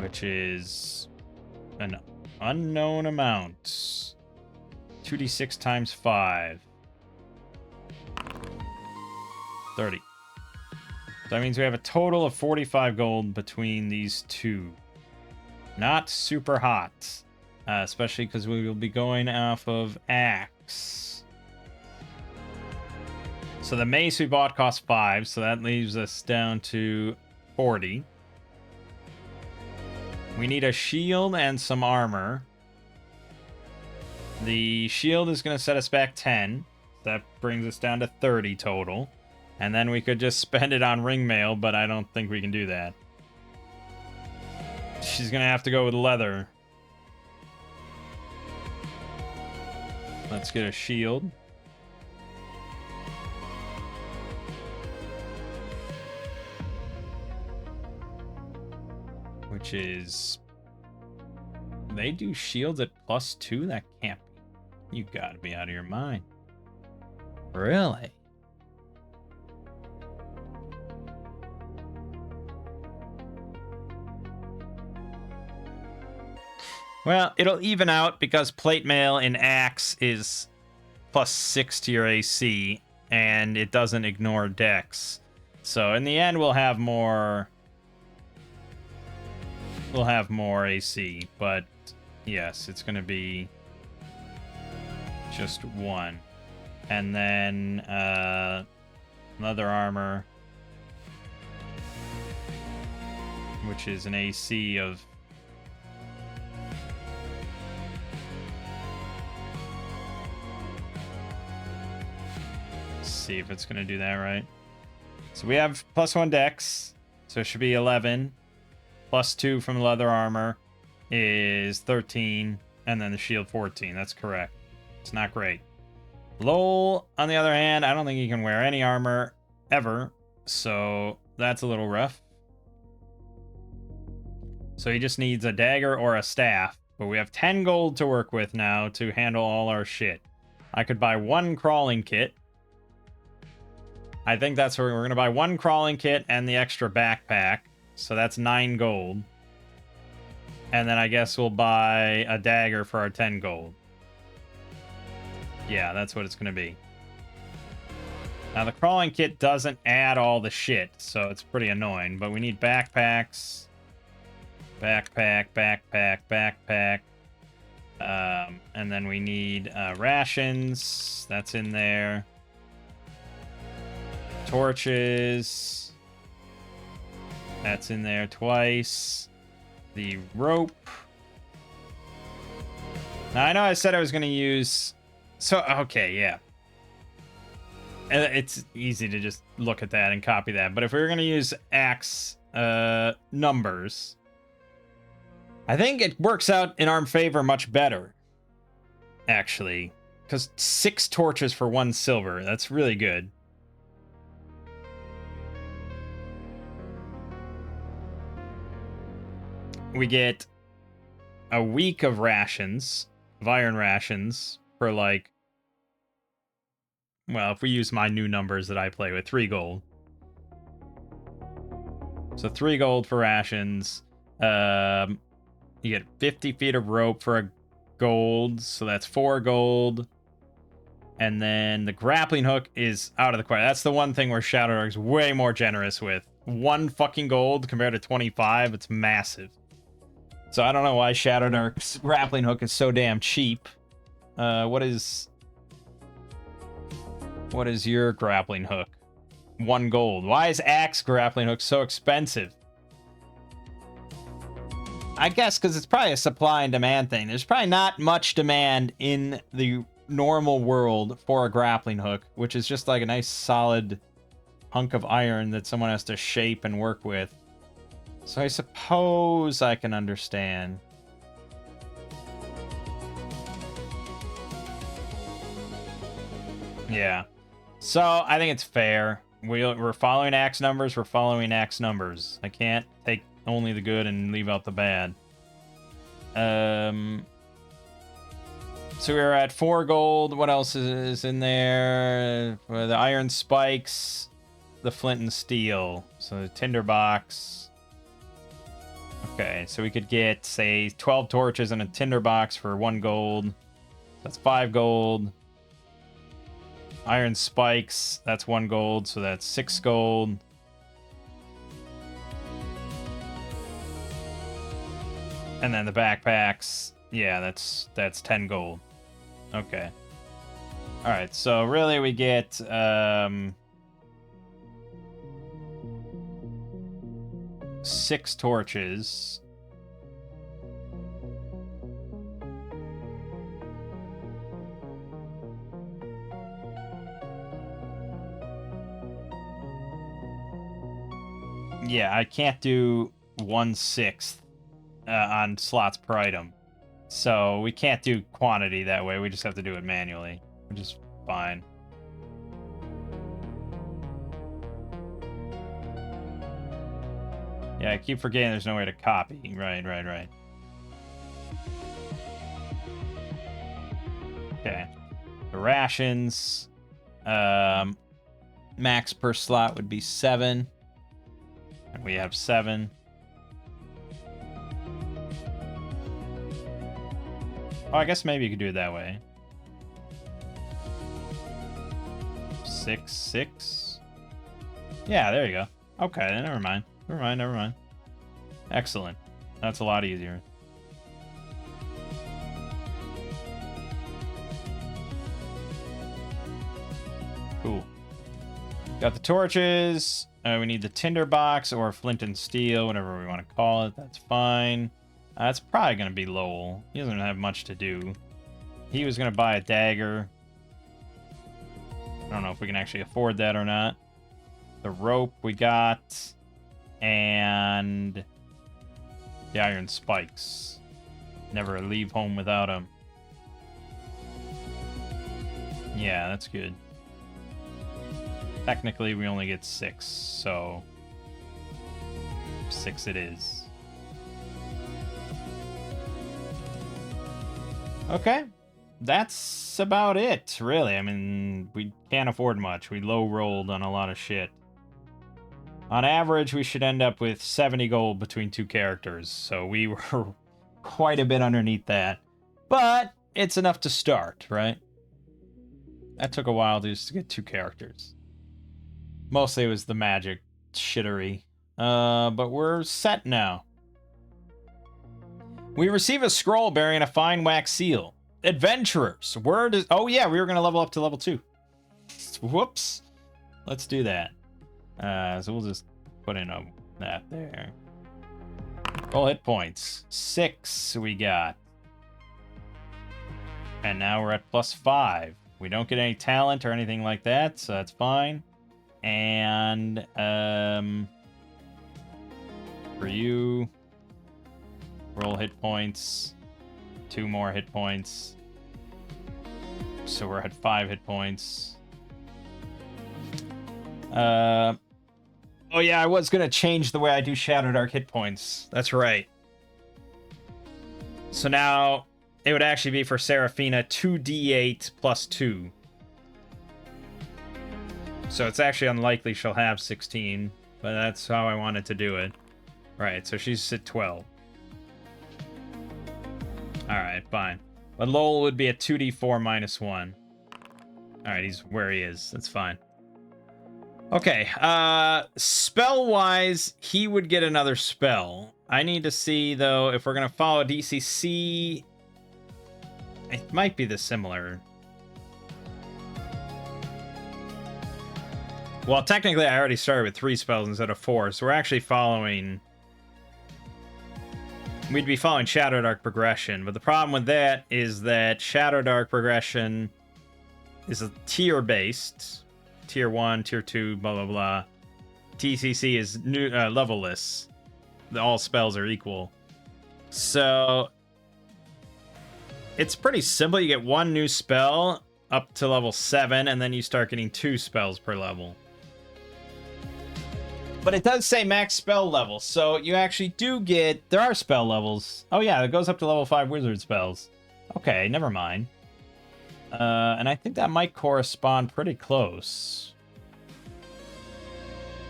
Which is an unknown amount. 2d6 times 5. 30. So that means we have a total of 45 gold between these two. Not super hot. Especially because we will be going off of Axe. So the mace we bought cost 5, so that leaves us down to 40. We need a shield and some armor. The shield is going to set us back 10. That brings us down to 30 total. And then we could just spend it on ring mail, but I don't think we can do that. She's going to have to go with leather. Let's get a shield. Which is... They do shields at +2? That can't be. You gotta be out of your mind. Really? Well, it'll even out because plate mail in Axe is +6 to your AC, and it doesn't ignore Dex. So in the end, we'll have more AC, but yes, it's going to be just 1. And then leather armor. which is an AC of... Let's see if it's going to do that right. So we have +1 dex, so it should be 11. +2 from leather armor is 13, and then the shield 14. That's correct. It's not great. Lowell, on the other hand, I don't think he can wear any armor ever, so that's a little rough. So he just needs a dagger or a staff, but we have 10 gold to work with now to handle all our shit. I could buy 1 crawling kit. I think that's where we're going to buy 1 crawling kit and the extra backpack, so that's 9 gold. And then I guess we'll buy a dagger for our 10 gold. Yeah, that's what it's going to be. Now, the crawling kit doesn't add all the shit, so it's pretty annoying. But we need backpacks. Backpack. And then we need rations. That's in there. Torches. That's in there twice. The rope. Now, I know I said I was going to use... So, okay, yeah. It's easy to just look at that and copy that. But if we were going to use axe numbers, I think it works out in our favor much better, actually. Because 6 torches for 1 silver. That's really good. We get a week of rations, of iron rations, for like... Well, if we use my new numbers that I play with, 3 gold. So 3 gold for rations. You get 50 feet of rope for a gold, so that's 4 gold. And then the grappling hook is out of the question. That's the one thing where Shadowdark's way more generous with. 1 fucking gold compared to 25, it's massive. So I don't know why Shadowdark's grappling hook is so damn cheap. What is your grappling hook? 1 gold. Why is axe grappling hook so expensive? I guess because it's probably a supply and demand thing. There's probably not much demand in the normal world for a grappling hook, which is just like a nice solid hunk of iron that someone has to shape and work with. So I suppose I can understand. Yeah. So I think it's fair. We're following axe numbers. We're following axe numbers. I can't take only the good and leave out the bad. So we're at 4 gold. What else is in there? The iron spikes, the flint and steel. So the tinderbox. Okay, so we could get, say, 12 torches and a tinderbox for 1 gold. That's 5 gold. Iron spikes, that's 1 gold, so that's 6 gold. And then the backpacks, yeah, that's 10 gold. Okay. Alright, so really we get 6 torches. Yeah, I can't do 1/6 on slots per item. So we can't do quantity that way. We just have to do it manually, which is fine. Yeah, I keep forgetting there's no way to copy. Right. Okay. The rations. Max per slot would be 7. And we have 7. Oh, I guess maybe you could do it that way. 6. Yeah, there you go. Okay, then never mind. Never mind. Excellent. That's a lot easier. Cool. Got the torches. We need the tinderbox or flint and steel, whatever we want to call it. That's fine. That's probably going to be Lowell. He doesn't have much to do. He was going to buy a dagger. I don't know if we can actually afford that or not. The rope we got. And the iron spikes. Never leave home without them. Yeah, that's good. Technically, we only get 6, so 6 it is. Okay, that's about it, really. I mean, we can't afford much. We low-rolled on a lot of shit. On average, we should end up with 70 gold between 2 characters, so we were quite a bit underneath that. But it's enough to start, right? That took a while just to get 2 characters. Mostly it was the magic shittery. But we're set now. We receive a scroll bearing a fine wax seal. Adventurers. Word is... Oh, yeah, we were going to level up to level 2. Whoops. Let's do that. So we'll just put in that there. Roll hit points. 6 we got. And now we're at +5. We don't get any talent or anything like that, so that's fine. And for you, roll hit points, 2 more hit points. So we're at 5 hit points. Oh yeah, I was gonna change the way I do Shadowdark hit points. That's right. So now it would actually be for Seraphina 2d8 plus 2. So it's actually unlikely she'll have 16, but that's how I wanted to do it. Right, so she's at 12. Alright, fine. But Lowell would be at 2d4 minus 1. Alright, he's where he is. That's fine. Okay, spell-wise, he would get another spell. I need to see, though, if we're going to follow DCC... It might be the similar... Well, technically, I already started with 3 spells instead of 4, so we're actually following... We'd be following Shadowdark progression, but the problem with that is that Shadowdark progression is a tier-based. Tier 1, Tier 2, blah, blah, blah. TCC is new, levelless. All spells are equal. So... It's pretty simple. You get 1 new spell up to level 7, and then you start getting 2 spells per level. But it does say max spell level, so you actually do get... There are spell levels. Oh yeah, it goes up to level 5 wizard spells. Okay, never mind. And I think that might correspond pretty close.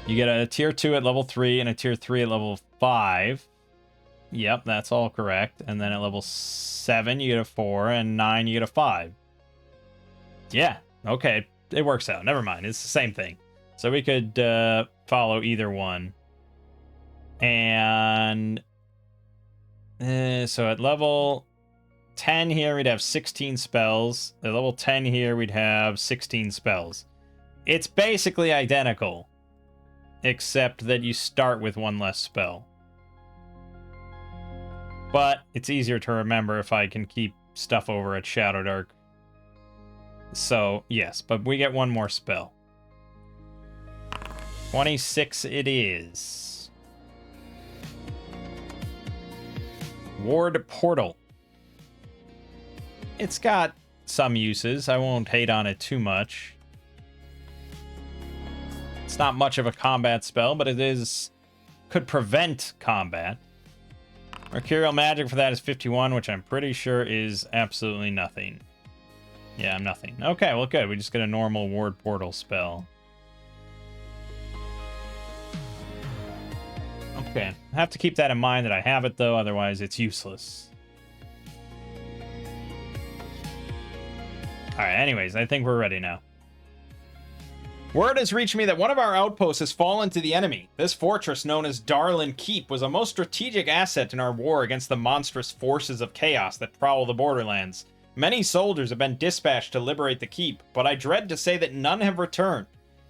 You get a tier 2 at level 3 and a tier 3 at level 5. Yep, that's all correct. And then at level 7, you get a 4, and 9, you get a 5. Yeah, okay, it works out. Never mind, it's the same thing. So we could follow either one. And so at level 10 here, we'd have 16 spells. At level 10 here, we'd have 16 spells. It's basically identical, except that you start with 1 less spell. But it's easier to remember if I can keep stuff over at Shadowdark. So, yes, but we get 1 more spell. 26 it is. Ward Portal. It's got some uses. I won't hate on it too much. It's not much of a combat spell, but it could prevent combat. Mercurial magic for that is 51, which I'm pretty sure is absolutely nothing. Yeah, nothing. Okay, well, good. We just get a normal Ward Portal spell. Okay, I have to keep that in mind that I have it, though, otherwise it's useless. Alright, anyways, I think we're ready now. Word has reached me that one of our outposts has fallen to the enemy. This fortress, known as Darlin Keep, was a most strategic asset in our war against the monstrous forces of chaos that prowl the Borderlands. Many soldiers have been dispatched to liberate the keep, but I dread to say that none have returned.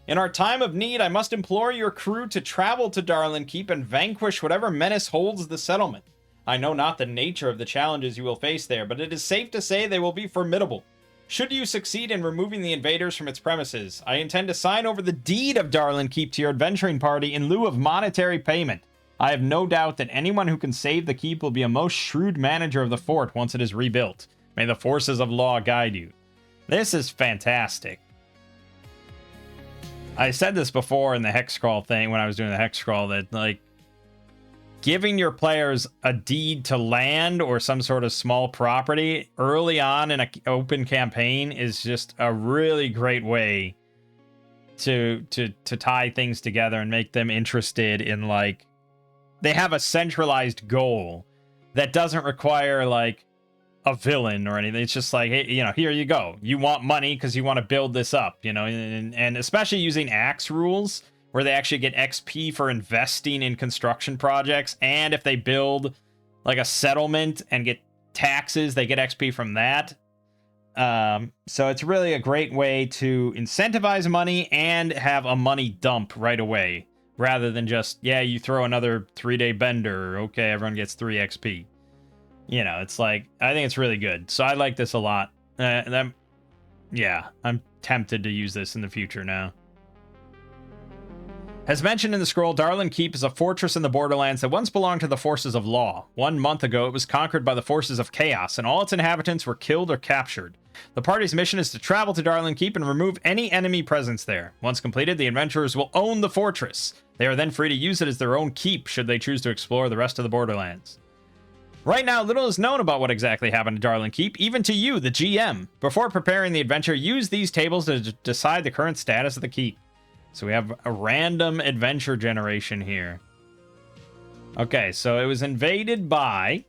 In our time of need, I must implore your crew to travel to Darlin Keep and vanquish whatever menace holds the settlement. I know not the nature of the challenges you will face there, but it is safe to say they will be formidable. Should you succeed in removing the invaders from its premises, I intend to sign over the deed of Darlin Keep to your adventuring party in lieu of monetary payment. I have no doubt that anyone who can save the keep will be a most shrewd manager of the fort once it is rebuilt. May the forces of law guide you. This is fantastic. I said this before in the hex crawl thing when I was doing the hex crawl that, like, giving your players a deed to land or some sort of small property early on in an open campaign is just a really great way to tie things together and make them interested in, like, they have a centralized goal that doesn't require, like, a villain or anything. It's just like, hey, you know, here you go. You want money because you want to build this up, you know, and especially using axe rules where they actually get XP for investing in construction projects. And if they build like a settlement and get taxes, they get XP from that. So it's really a great way to incentivize money and have a money dump right away, rather than just, yeah, you throw another 3-day bender. Okay, everyone gets 3 XP. You know, it's like, I think it's really good. So I like this a lot. Yeah, I'm tempted to use this in the future now. As mentioned in the scroll, Darlin Keep is a fortress in the Borderlands that once belonged to the forces of law. 1 month ago, it was conquered by the forces of chaos, and all its inhabitants were killed or captured. The party's mission is to travel to Darlin Keep and remove any enemy presence there. Once completed, the adventurers will own the fortress. They are then free to use it as their own keep should they choose to explore the rest of the Borderlands. Right now, little is known about what exactly happened to Darlin Keep, even to you, the GM. Before preparing the adventure, use these tables to decide the current status of the keep. So we have a random adventure generation here. Okay, so it was invaded by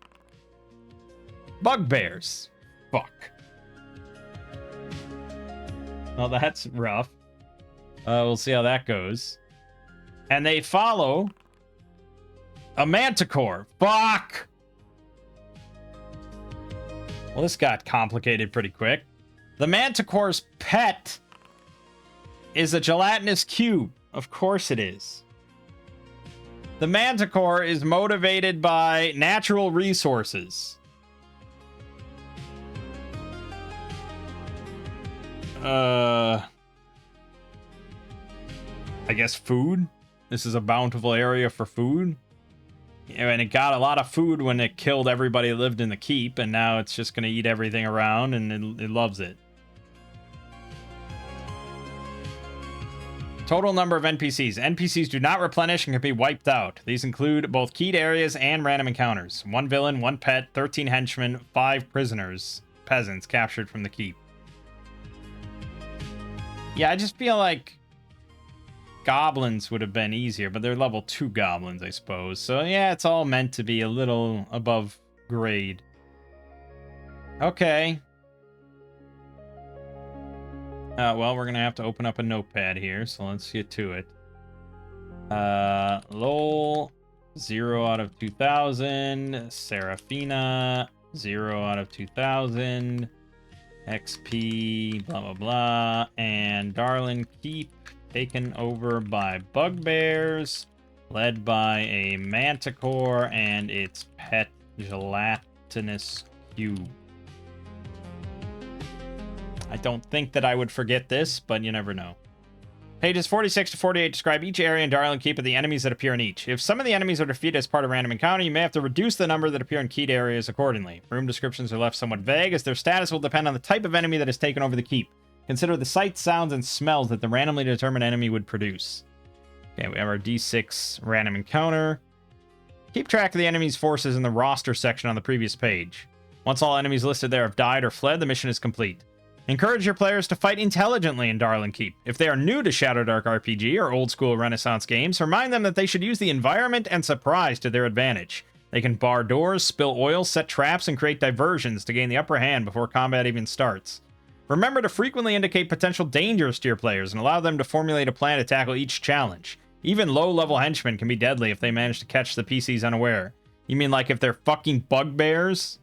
bugbears. Fuck. Well, that's rough. We'll see how that goes. And they follow a manticore. Fuck! Well, this got complicated pretty quick. The manticore's pet is a gelatinous cube. Of course it is. The manticore is motivated by natural resources. I guess food? This is a bountiful area for food. And it got a lot of food when it killed everybody that lived in the keep, and now it's just going to eat everything around, and it loves it. Total number of NPCs. NPCs do not replenish and can be wiped out. These include both keyed areas and random encounters. 1 villain, 1 pet, 13 henchmen, 5 prisoners, peasants captured from the keep. Yeah, I just feel like goblins would have been easier, but they're level 2 goblins, I suppose. So yeah, it's all meant to be a little above grade. Okay. Well, we're going to have to open up a notepad here, so let's get to it. Lol, 0 out of 2000. Seraphina, 0 out of 2000. XP, blah, blah, blah. And Darlin Keep, taken over by bugbears, led by a manticore and its pet gelatinous cube. I don't think that I would forget this, but you never know. Pages 46 to 48 describe each area in Darlin Keep and the enemies that appear in each. If some of the enemies are defeated as part of a random encounter, you may have to reduce the number that appear in keyed areas accordingly. Room descriptions are left somewhat vague, as their status will depend on the type of enemy that has taken over the keep. Consider the sights, sounds, and smells that the randomly determined enemy would produce. Okay, we have our D6 random encounter. Keep track of the enemy's forces in the roster section on the previous page. Once all enemies listed there have died or fled, the mission is complete. Encourage your players to fight intelligently in Darlin Keep. If they are new to Shadowdark RPG or old-school Renaissance games, remind them that they should use the environment and surprise to their advantage. They can bar doors, spill oil, set traps, and create diversions to gain the upper hand before combat even starts. Remember to frequently indicate potential dangers to your players and allow them to formulate a plan to tackle each challenge. Even low-level henchmen can be deadly if they manage to catch the PCs unaware. You mean like if they're fucking bugbears?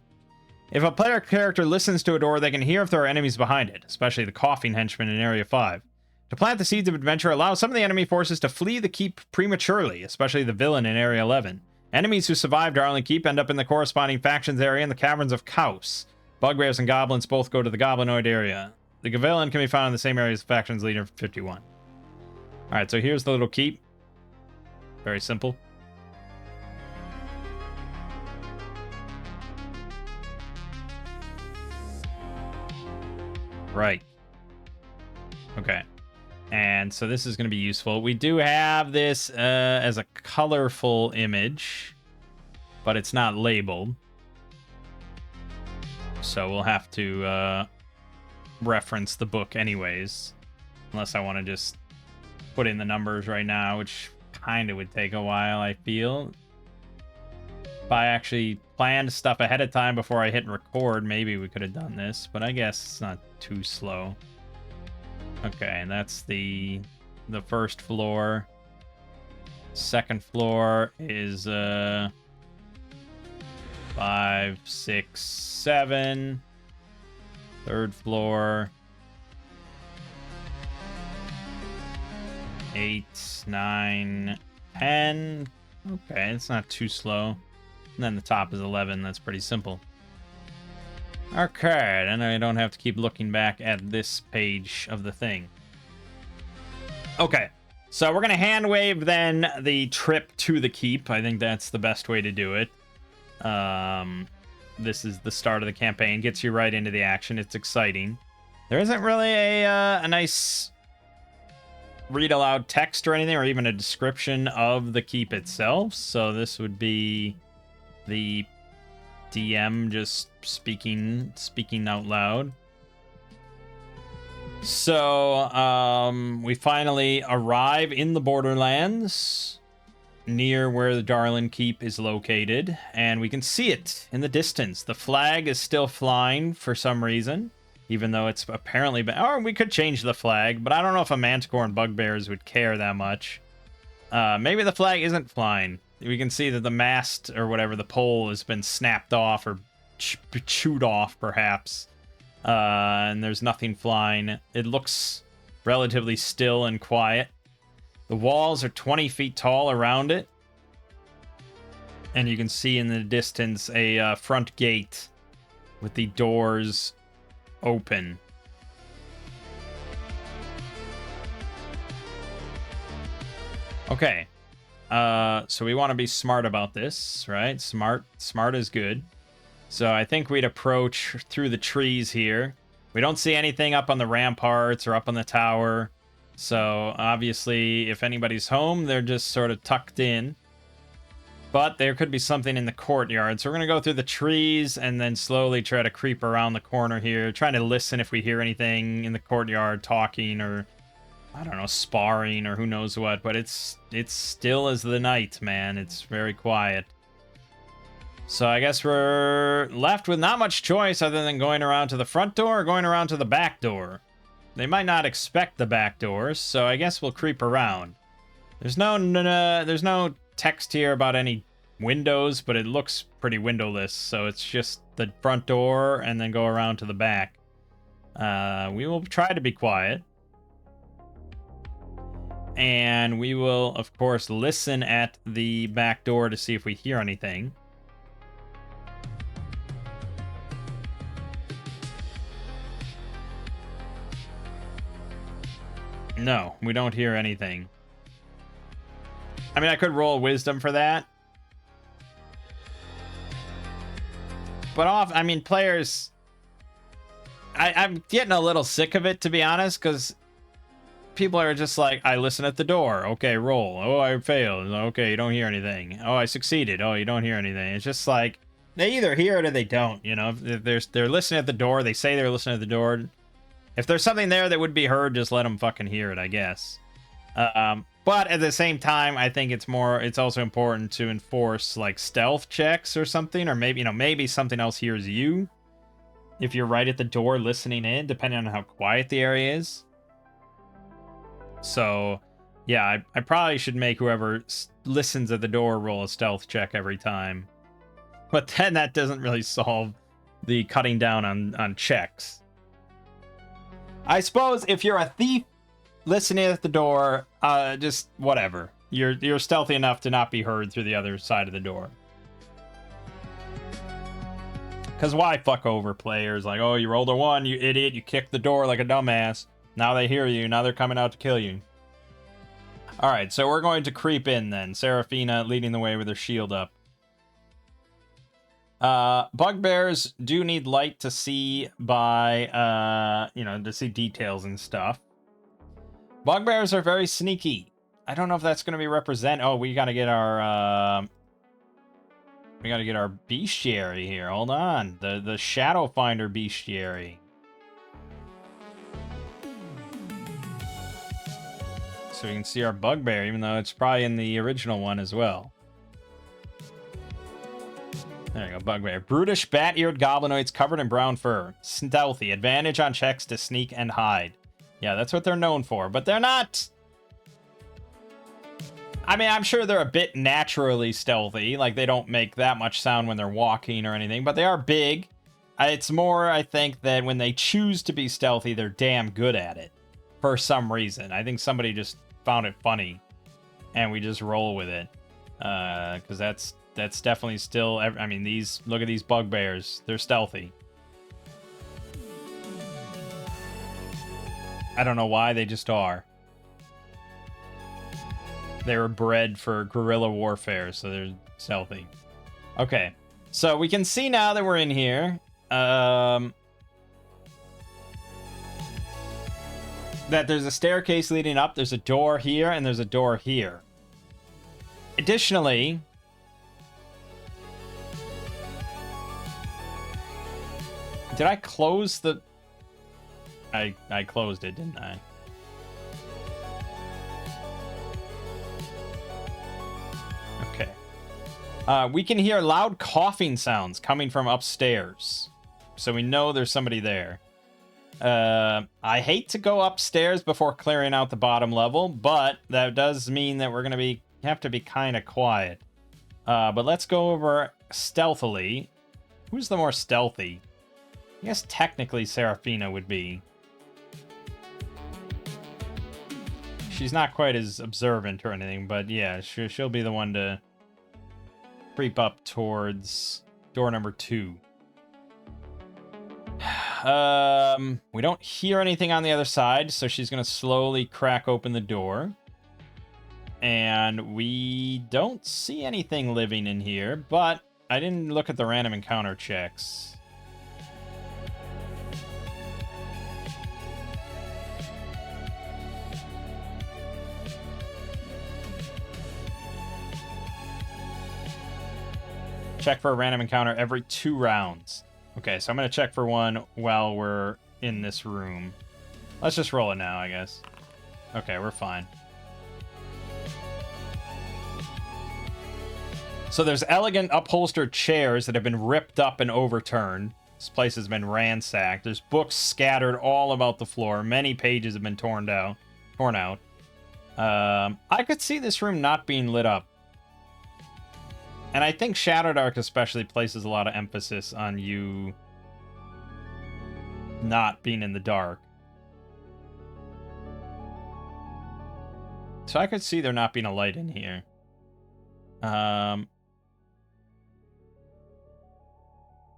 If a player character listens to a door, they can hear if there are enemies behind it, especially the coughing henchmen in Area 5. To plant the seeds of adventure, allow some of the enemy forces to flee the keep prematurely, especially the villain in Area 11. Enemies who survive Darling Keep end up in the corresponding factions area in the Caverns of Chaos. Bugbears and goblins both go to the Goblinoid area. The villain can be found in the same area as factions leader 51. Alright, so here's the little keep. Very simple. Right. Okay. And so this is going to be useful. We do have this as a colorful image, but it's not labeled. So we'll have to reference the book anyways. Unless I want to just put in the numbers right now, which kind of would take a while, I feel. If I actually planned stuff ahead of time before I hit record, maybe we could have done this, but I guess it's not too slow. Okay, and that's the first floor. Second floor is 5, 6, 7. Third floor 8, 9, 10. Okay, it's not too slow. And then the top is 11. That's pretty simple. Okay, and I don't have to keep looking back at this page of the thing. Okay, so we're going to hand wave then the trip to the keep. I think that's the best way to do it. This is the start of the campaign. Gets you right into the action. It's exciting. There isn't really a nice read aloud text or anything, or even a description of the keep itself. So this would be the DM just speaking out loud. So we finally arrive in the Borderlands, near where the Darling Keep is located, and we can see it in the distance. The flag is still flying for some reason, even though it's apparently been... Or we could change the flag, but I don't know if a Manticore and Bugbears would care that much. Maybe the flag isn't flying. We can see that the mast, or whatever, the pole has been snapped off, or chewed off, perhaps. And there's nothing flying. It looks relatively still and quiet. The walls are 20 feet tall around it. And you can see in the distance a front gate with the doors open. Okay. So we want to be smart about this, right? Smart is good. So I think we'd approach through the trees here. We don't see anything up on the ramparts or up on the tower. So obviously, if anybody's home, they're just sort of tucked in. But there could be something in the courtyard. So we're going to go through the trees and then slowly try to creep around the corner here, trying to listen if we hear anything in the courtyard, talking or, I don't know, sparring or who knows what. But it's still as the night, man. It's very quiet. So I guess we're left with not much choice other than going around to the front door or going around to the back door. They might not expect the back doors, so I guess we'll creep around. There's no text here about any windows, but it looks pretty windowless, so it's just the front door and then go around to the back. We will try to be quiet. And we will, of course, listen at the back door to see if we hear anything. No, we don't hear anything. I mean, I could roll wisdom for that. But players... I'm getting a little sick of it, to be honest, because people are just like, I listen at the door. Okay, roll. Oh, I failed. Okay, you don't hear anything. Oh, I succeeded. Oh, you don't hear anything. It's just like, they either hear it or they don't, you know? If they're listening at the door, they say they're listening at the door. If there's something there that would be heard, just let them fucking hear it, I guess. But at the same time, I think it's also important to enforce like stealth checks or something, or maybe something else hears you if you're right at the door listening in, depending on how quiet the area is. So, yeah, I probably should make whoever listens at the door roll a stealth check every time. But then that doesn't really solve the cutting down on checks. I suppose if you're a thief listening at the door, just whatever. You're stealthy enough to not be heard through the other side of the door. Because why fuck over players? Like, oh, you rolled a 1, you idiot, you kicked the door like a dumbass. Now they hear you, now they're coming out to kill you. Alright, so we're going to creep in then. Seraphina leading the way with her shield up. Bugbears do need light to see by, to see details and stuff. Bugbears are very sneaky. I don't know if that's going to be oh, we got to get our, bestiary here. Hold on. The Shadow Finder bestiary. So we can see our bugbear, even though it's probably in the original one as well. There you go, bugbear. Brutish, bat-eared goblinoids covered in brown fur. Stealthy. Advantage on checks to sneak and hide. Yeah, that's what they're known for, but they're not... I mean, I'm sure they're a bit naturally stealthy. Like, they don't make that much sound when they're walking or anything, but they are big. It's more, I think, that when they choose to be stealthy, they're damn good at it. For some reason. I think somebody just found it funny, and we just roll with it. Because that's definitely still... I mean, look at these bugbears. They're stealthy. I don't know why, they just are. They were bred for guerrilla warfare, so they're stealthy. Okay, so we can see now that we're in here. That there's a staircase leading up, there's a door here, and there's a door here. Additionally... Did I close the... I closed it, didn't I? Okay. We can hear loud coughing sounds coming from upstairs. So we know there's somebody there. I hate to go upstairs before clearing out the bottom level, but that does mean that we're going to have to be kind of quiet. But let's go over stealthily. Who's the more stealthy? I guess technically Seraphina would be. She's not quite as observant or anything, but yeah, she'll be the one to creep up towards door number 2. We don't hear anything on the other side, so she's going to slowly crack open the door. And we don't see anything living in here, but I didn't look at the random encounter checks. Check for a random encounter every 2 rounds. Okay, so I'm going to check for one while we're in this room. Let's just roll it now, I guess. Okay, we're fine. So there's elegant upholstered chairs that have been ripped up and overturned. This place has been ransacked. There's books scattered all about the floor. Many pages have been torn out. I could see this room not being lit up. And I think Shadowdark especially places a lot of emphasis on you not being in the dark. So I could see there not being a light in here.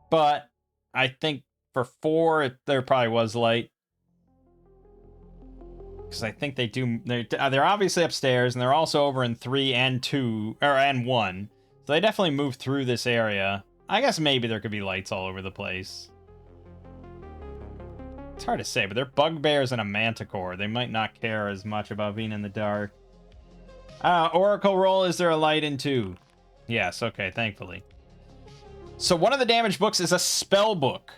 But I think for 4, there probably was light. Because I think they do... They're obviously upstairs, and they're also over in 3 and 2... and 1. So they definitely moved through this area. I guess maybe there could be lights all over the place. It's hard to say, but they're bugbears and a manticore. They might not care as much about being in the dark. Oracle roll, is there a light in 2? Yes, okay, thankfully. So one of the damaged books is a spell book.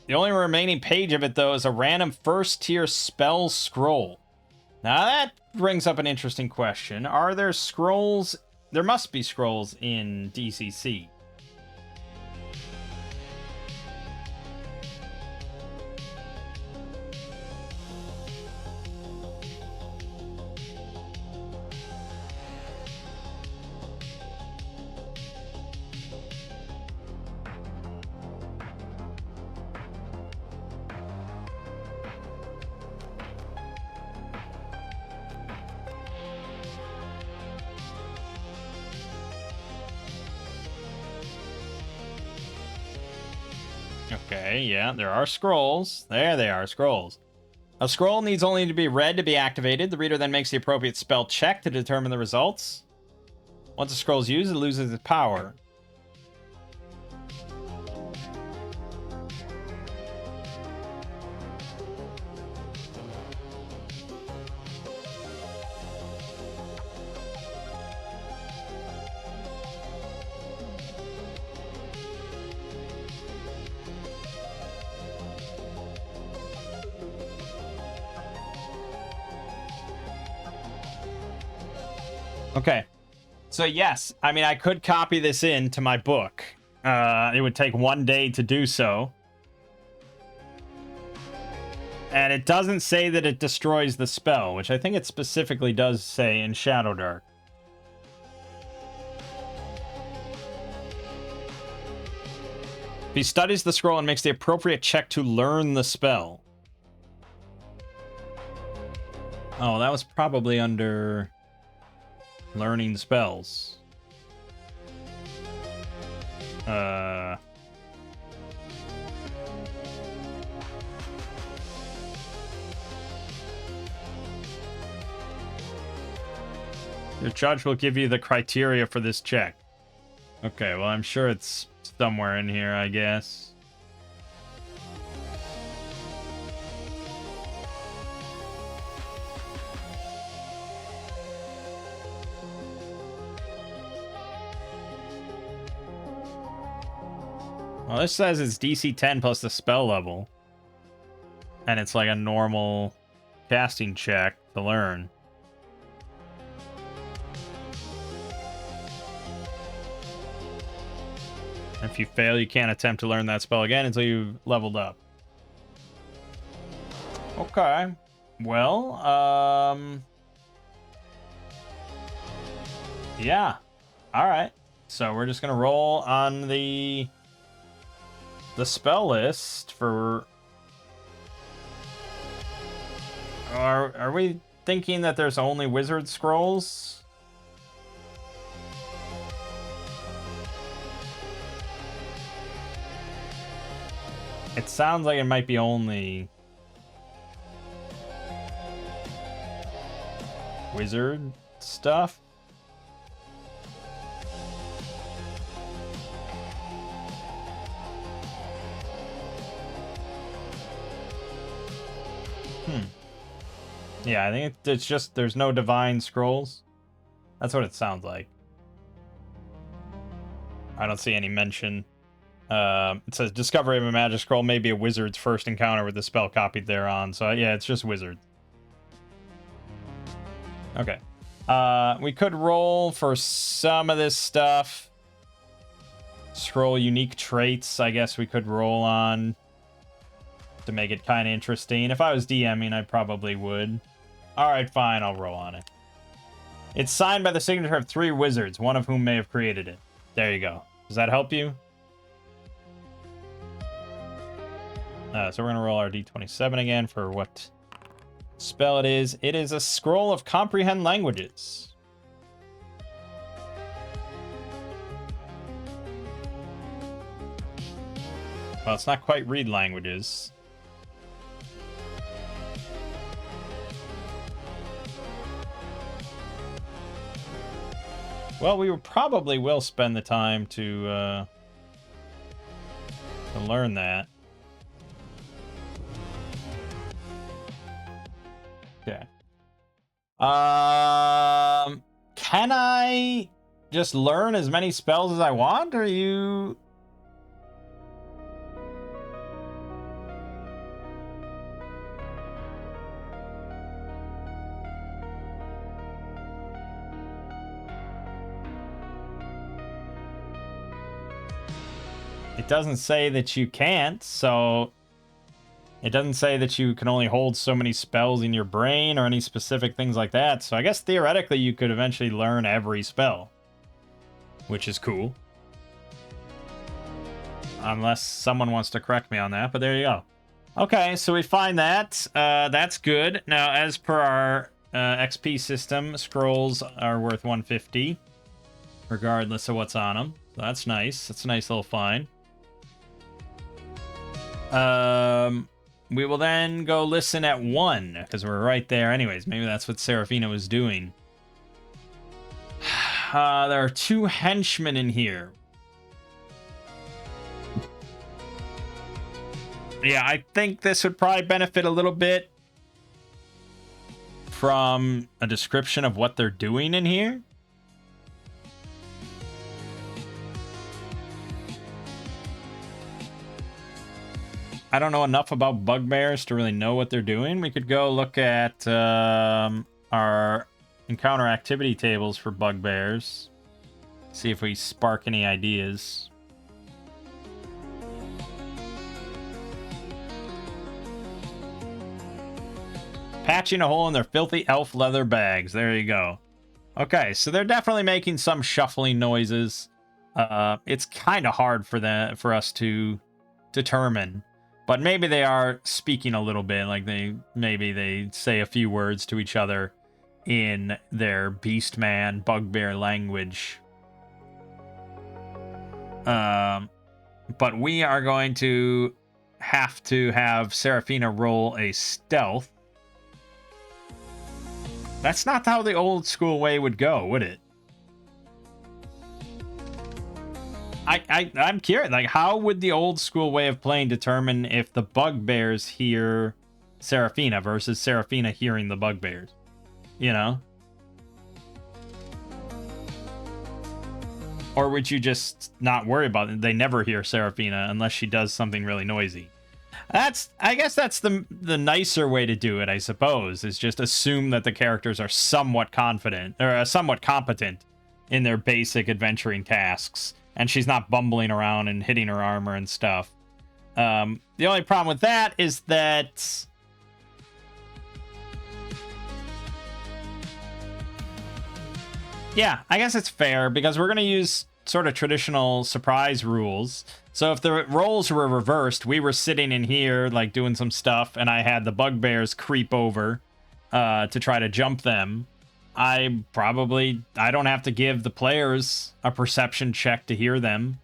The only remaining page of it, though, is a random first-tier spell scroll. Now that brings up an interesting question. Are there scrolls... There must be scrolls in DCC. Okay, yeah, there are scrolls. There they are, scrolls. A scroll needs only to be read to be activated. The reader then makes the appropriate spell check to determine the results. Once a scroll is used, it loses its power. Okay. So yes, I mean, I could copy this into my book. It would take 1 day to do so. And it doesn't say that it destroys the spell, which I think it specifically does say in Shadowdark. He studies the scroll and makes the appropriate check to learn the spell. Oh, that was probably under learning spells. Your judge will give you the criteria for this check. Okay, well, I'm sure it's somewhere in here, I guess. Well, this says it's DC 10 plus the spell level. And it's like a normal casting check to learn. If you fail, you can't attempt to learn that spell again until you've leveled up. Okay. Well, yeah. Alright. So we're just gonna roll on the spell list for... Are we thinking that there's only wizard scrolls? It sounds like it might be only wizard stuff. Yeah, I think it's just there's no divine scrolls. That's what it sounds like. I don't see any mention. It says discovery of a magic scroll may be a wizard's first encounter with the spell copied thereon. So yeah, it's just wizard. Okay. We could roll for some of this stuff. Scroll unique traits, I guess we could roll on to make it kind of interesting. If I was DMing, I probably would. Alright, fine, I'll roll on it. It's signed by the signature of 3 wizards, one of whom may have created it. There you go. Does that help you? So we're going to roll our d27 again for what spell it is. It is a scroll of comprehend languages. Well, it's not quite read languages. Well, we probably will spend the time to learn that. Okay. Can I just learn as many spells as I want? Or are you... It doesn't say that you can't, so... It doesn't say that you can only hold so many spells in your brain or any specific things like that. So I guess theoretically you could eventually learn every spell. Which is cool. Unless someone wants to correct me on that, but there you go. Okay, so we find that. That's good. Now, as per our XP system, scrolls are worth 150. Regardless of what's on them. So that's nice. That's a nice little find. We will then go listen at 1, because we're right there anyways. Maybe that's what Seraphina was doing. There are 2 henchmen in here. Yeah, I think this would probably benefit a little bit from a description of what they're doing in here. I don't know enough about bugbears to really know what they're doing. We could go look at our encounter activity tables for bugbears. See if we spark any ideas. Patching a hole in their filthy elf leather bags. There you go. Okay, so they're definitely making some shuffling noises. It's kind of hard for us to determine. But maybe they are speaking a little bit, like maybe they say a few words to each other in their beastman bugbear language. But we are going to have Seraphina roll a stealth. That's not how the old school way would go, would it? I'm curious, like, how would the old school way of playing determine if the bugbears hear Seraphina versus Seraphina hearing the bugbears? You know? Or would you just not worry about it? They never hear Seraphina unless she does something really noisy. I guess that's the nicer way to do it, I suppose, is just assume that the characters are somewhat confident, or somewhat competent in their basic adventuring tasks. And she's not bumbling around and hitting her armor and stuff. The only problem with that is that... Yeah, I guess it's fair, because we're going to use sort of traditional surprise rules. So if the roles were reversed, we were sitting in here, like, doing some stuff, and I had the bugbears creep over to try to jump them. I don't have to give the players a perception check to hear them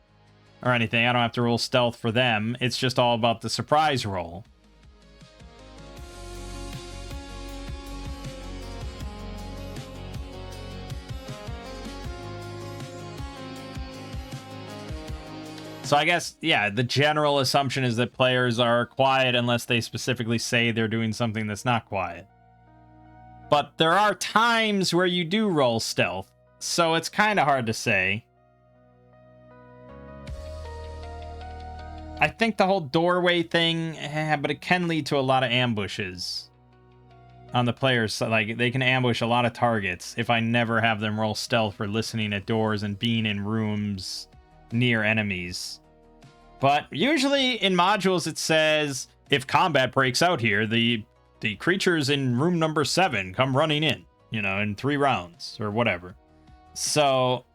or anything. I don't have to roll stealth for them. It's just all about the surprise roll. So I guess, yeah, the general assumption is that players are quiet unless they specifically say they're doing something that's not quiet. But there are times where you do roll stealth, so it's kind of hard to say. I think the whole doorway thing, but it can lead to a lot of ambushes on the players. Like, they can ambush a lot of targets if I never have them roll stealth for listening at doors and being in rooms near enemies. But usually in modules it says, if combat breaks out here, the creatures in room number 7 come running in, you know, in 3 rounds or whatever. So,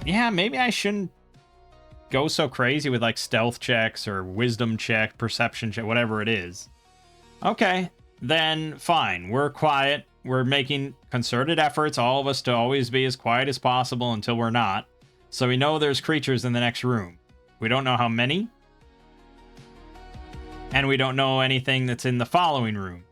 yeah, maybe I shouldn't go so crazy with, like, stealth checks or wisdom check, perception check, whatever it is. Okay, then fine. We're quiet. We're making concerted efforts, all of us, to always be as quiet as possible until we're not. So we know there's creatures in the next room. We don't know how many. And we don't know anything that's in the following room.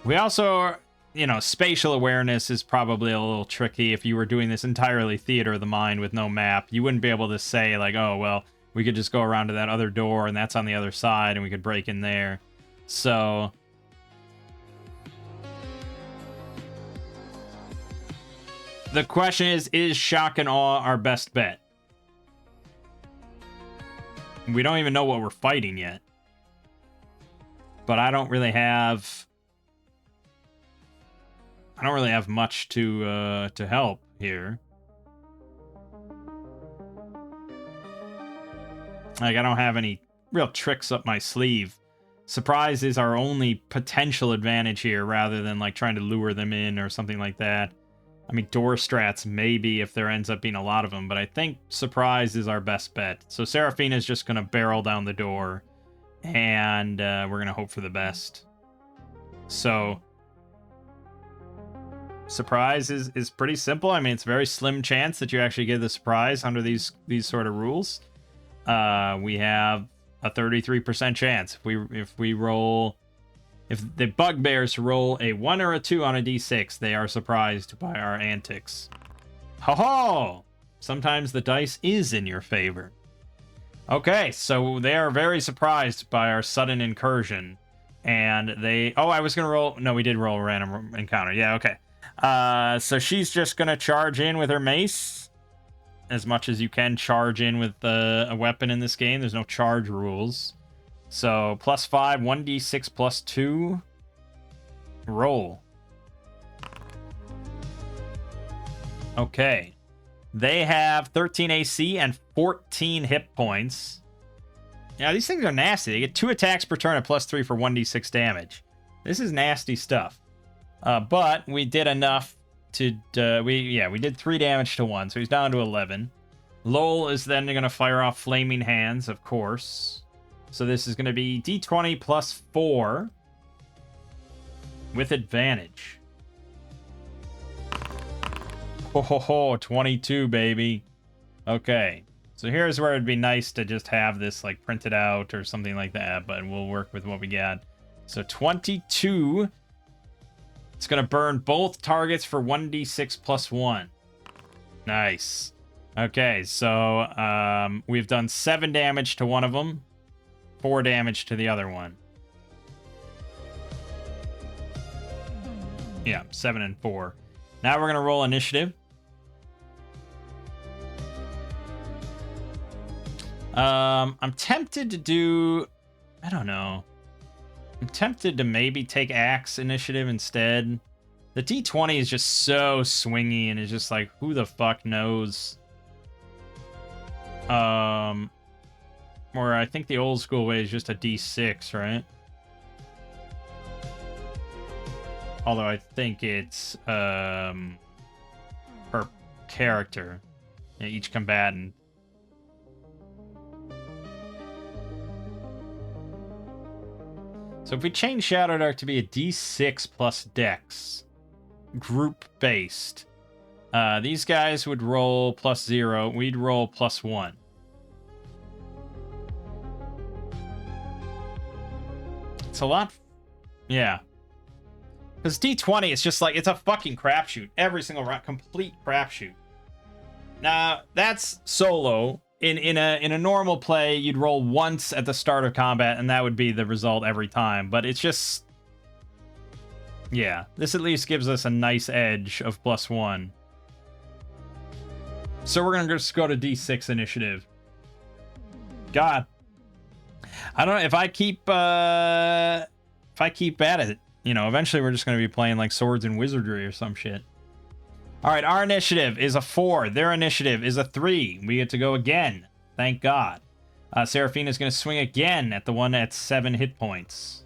We also, you know, spatial awareness is probably a little tricky. If you were doing this entirely theater of the mind with no map, you wouldn't be able to say, like, oh, well, we could just go around to that other door and that's on the other side and we could break in there. So... the question is shock and awe our best bet? We don't even know what we're fighting yet. But I don't really have much to help here. Like, I don't have any real tricks up my sleeve. Surprise is our only potential advantage here, rather than, like, trying to lure them in or something like that. I mean, door strats maybe if there ends up being a lot of them, but I think surprise is our best bet. So Seraphina's just going to barrel down the door, and we're going to hope for the best. So surprise is pretty simple. I mean, it's a very slim chance that you actually get the surprise under these sort of rules. we have a 33% chance. If the bugbears roll a 1 or a 2 on a d6, they are surprised by our antics. Ho ho! Sometimes the dice is in your favor. Okay, so they are very surprised by our sudden incursion. And they... Oh, I was going to roll... No, we did roll a random encounter. Yeah, okay. So she's just going to charge in with her mace. As much as you can charge in with a weapon in this game. There's no charge rules. So, +5, 1d6 plus 2. Roll. Okay. They have 13 AC and 14 hit points. Yeah, these things are nasty. They get 2 attacks per turn at +3 for 1d6 damage. This is nasty stuff. But we did enough to... we did 3 damage to 1, so he's down to 11. Lowell is then going to fire off Flaming Hands, of course. So this is going to be d20 plus 4 with advantage. Ho ho ho, 22, baby. Okay. So here's where it'd be nice to just have this like printed out or something like that, but we'll work with what we got. So 22. It's going to burn both targets for 1d6 plus 1. Nice. Okay, so we've done 7 damage to one of them. 4 damage to the other one. Yeah, 7 and 4. Now we're going to roll initiative. I'm tempted to do... I don't know. I'm tempted to maybe take Axe initiative instead. The D20 is just so swingy and it's just like, who the fuck knows? Or I think the old school way is just a D6, right? Although I think it's per character, each combatant. So if we change Shadowdark to be a D6 plus Dex, group-based, these guys would roll +0, we'd roll +1. It's a lot. Yeah. Because D20 is just like, it's a fucking crapshoot. Every single round, complete crapshoot. Now, that's solo. In a normal play, you'd roll once at the start of combat, and that would be the result every time. But it's just... Yeah. This at least gives us a nice edge of +1. So we're going to just go to D6 initiative. God. I don't know if I keep at it, you know, eventually we're just going to be playing like Swords and Wizardry or some shit. All right, our initiative is a 4. Their initiative is a 3. We get to go again. Thank God. Seraphina's going to swing again at the one at 7 hit points.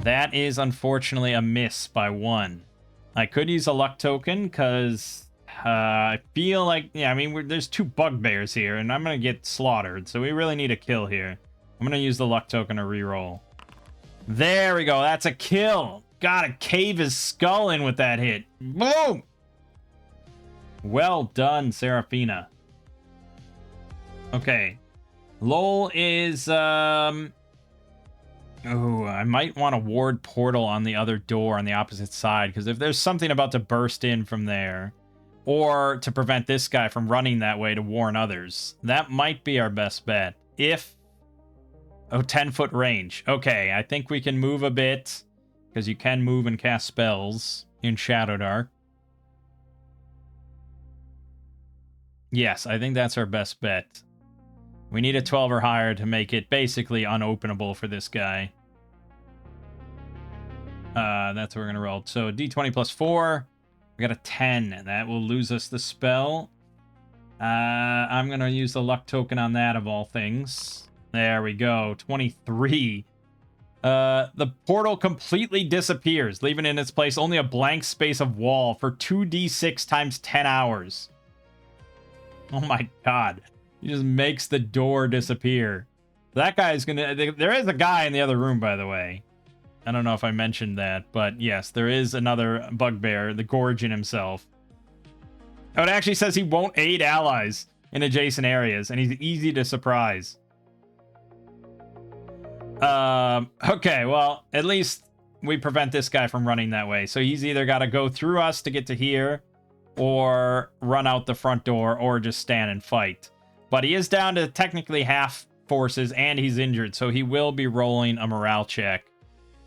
That is unfortunately a miss by 1. I could use a luck token because I feel like, yeah, I mean, there's 2 bugbears here, and I'm going to get slaughtered, so we really need a kill here. I'm going to use the luck token to reroll. There we go. That's a kill. Gotta cave his skull in with that hit. Boom! Well done, Seraphina. Okay. Lowell is, Oh, I might want to ward portal on the other door on the opposite side, because if there's something about to burst in from there, or to prevent this guy from running that way to warn others, that might be our best bet. If... Oh, 10-foot range. Okay, I think we can move a bit, because you can move and cast spells in Shadowdark. Yes, I think that's our best bet. We need a 12 or higher to make it basically unopenable for this guy. That's what we're going to roll. So D20 plus 4. We got a 10, and that will lose us the spell. I'm going to use the luck token on that, of all things. There we go. 23. The portal completely disappears, leaving in its place only a blank space of wall for 2d6 times 10 hours. Oh my god. He just makes the door disappear. That guy's gonna... There is a guy in the other room, by the way. I don't know if I mentioned that, but yes, there is another bugbear, the Gorgon himself. Oh, it actually says he won't aid allies. in adjacent areas, and he's easy to surprise. Okay, well, at least we prevent this guy from running that way. So he's either got to go through us to get to here, or run out the front door, or just stand and fight. But he is down to technically half forces, and he's injured, so he will be rolling a morale check.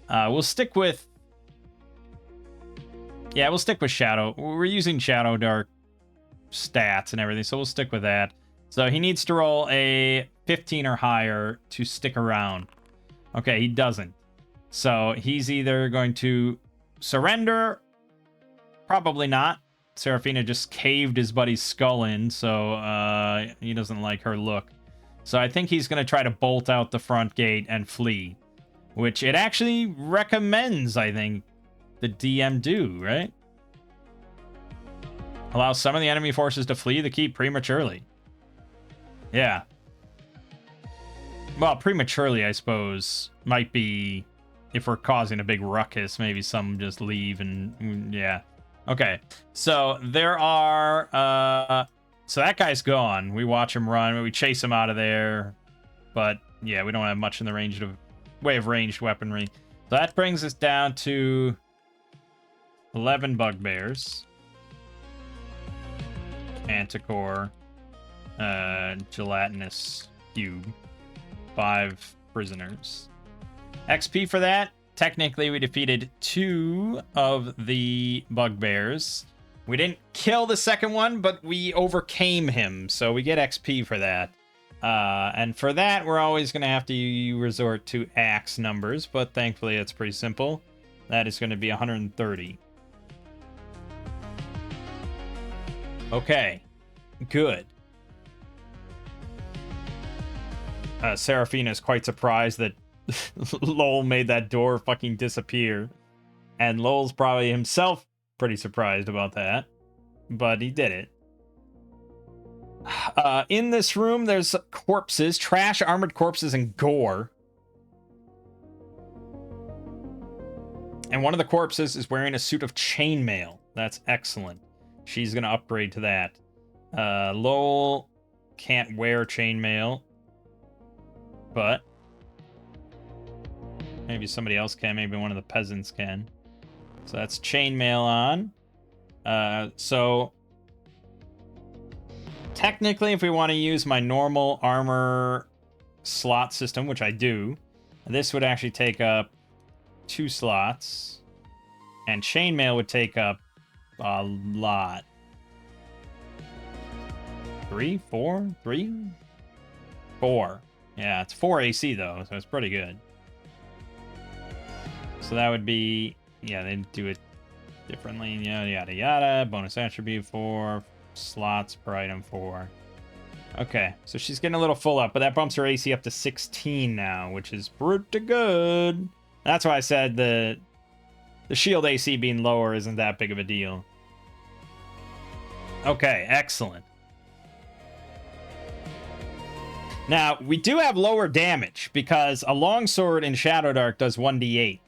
We'll stick with... Yeah, we'll stick with Shadow. We're using Shadowdark stats and everything, so we'll stick with that. So he needs to roll a 15 or higher to stick around. Okay, he doesn't. So he's either going to surrender, probably not. Seraphina just caved his buddy's skull in, so he doesn't like her look. So I think he's going to try to bolt out the front gate and flee, which it actually recommends, I think, the DM do, right? Allow some of the enemy forces to flee the keep prematurely. Yeah. Well, prematurely, I suppose, might be if we're causing a big ruckus. Maybe some just leave and... yeah. Okay. So there are... so that guy's gone. We watch him run. We chase him out of there. But, yeah, we don't have much in the way of ranged weaponry. So that brings us down to 11 bugbears. Manticore. Gelatinous cube. 5 prisoners. XP for that. Technically, we defeated 2 of the bugbears. We didn't kill the second one, but we overcame him, so we get XP for that. And for that, we're always going to have to resort to axe numbers, but thankfully it's pretty simple. That is going to be 130. Okay, good. Seraphina is quite surprised that Lowell made that door fucking disappear. And Lowell's probably himself pretty surprised about that. But he did it. In this room, there's corpses, trash, armored corpses, and gore. And one of the corpses is wearing a suit of chainmail. That's excellent. She's going to upgrade to that. Lowell can't wear chainmail. But maybe somebody else can. Maybe one of the peasants can. So that's chainmail on. So technically, if we want to use my normal armor slot system, which I do, this would actually take up 2 slots. And chainmail would take up a lot. 3, 4, 3, 4. Yeah, it's 4 AC though, so it's pretty good. So that would be, yeah, they do it differently, yada yada yada. Bonus attribute 4, slots per item 4. Okay, so she's getting a little full up, but that bumps her AC up to 16 now, which is pretty good. That's why I said the shield AC being lower isn't that big of a deal. Okay, excellent. Now, we do have lower damage, because a longsword in Shadowdark does 1d8.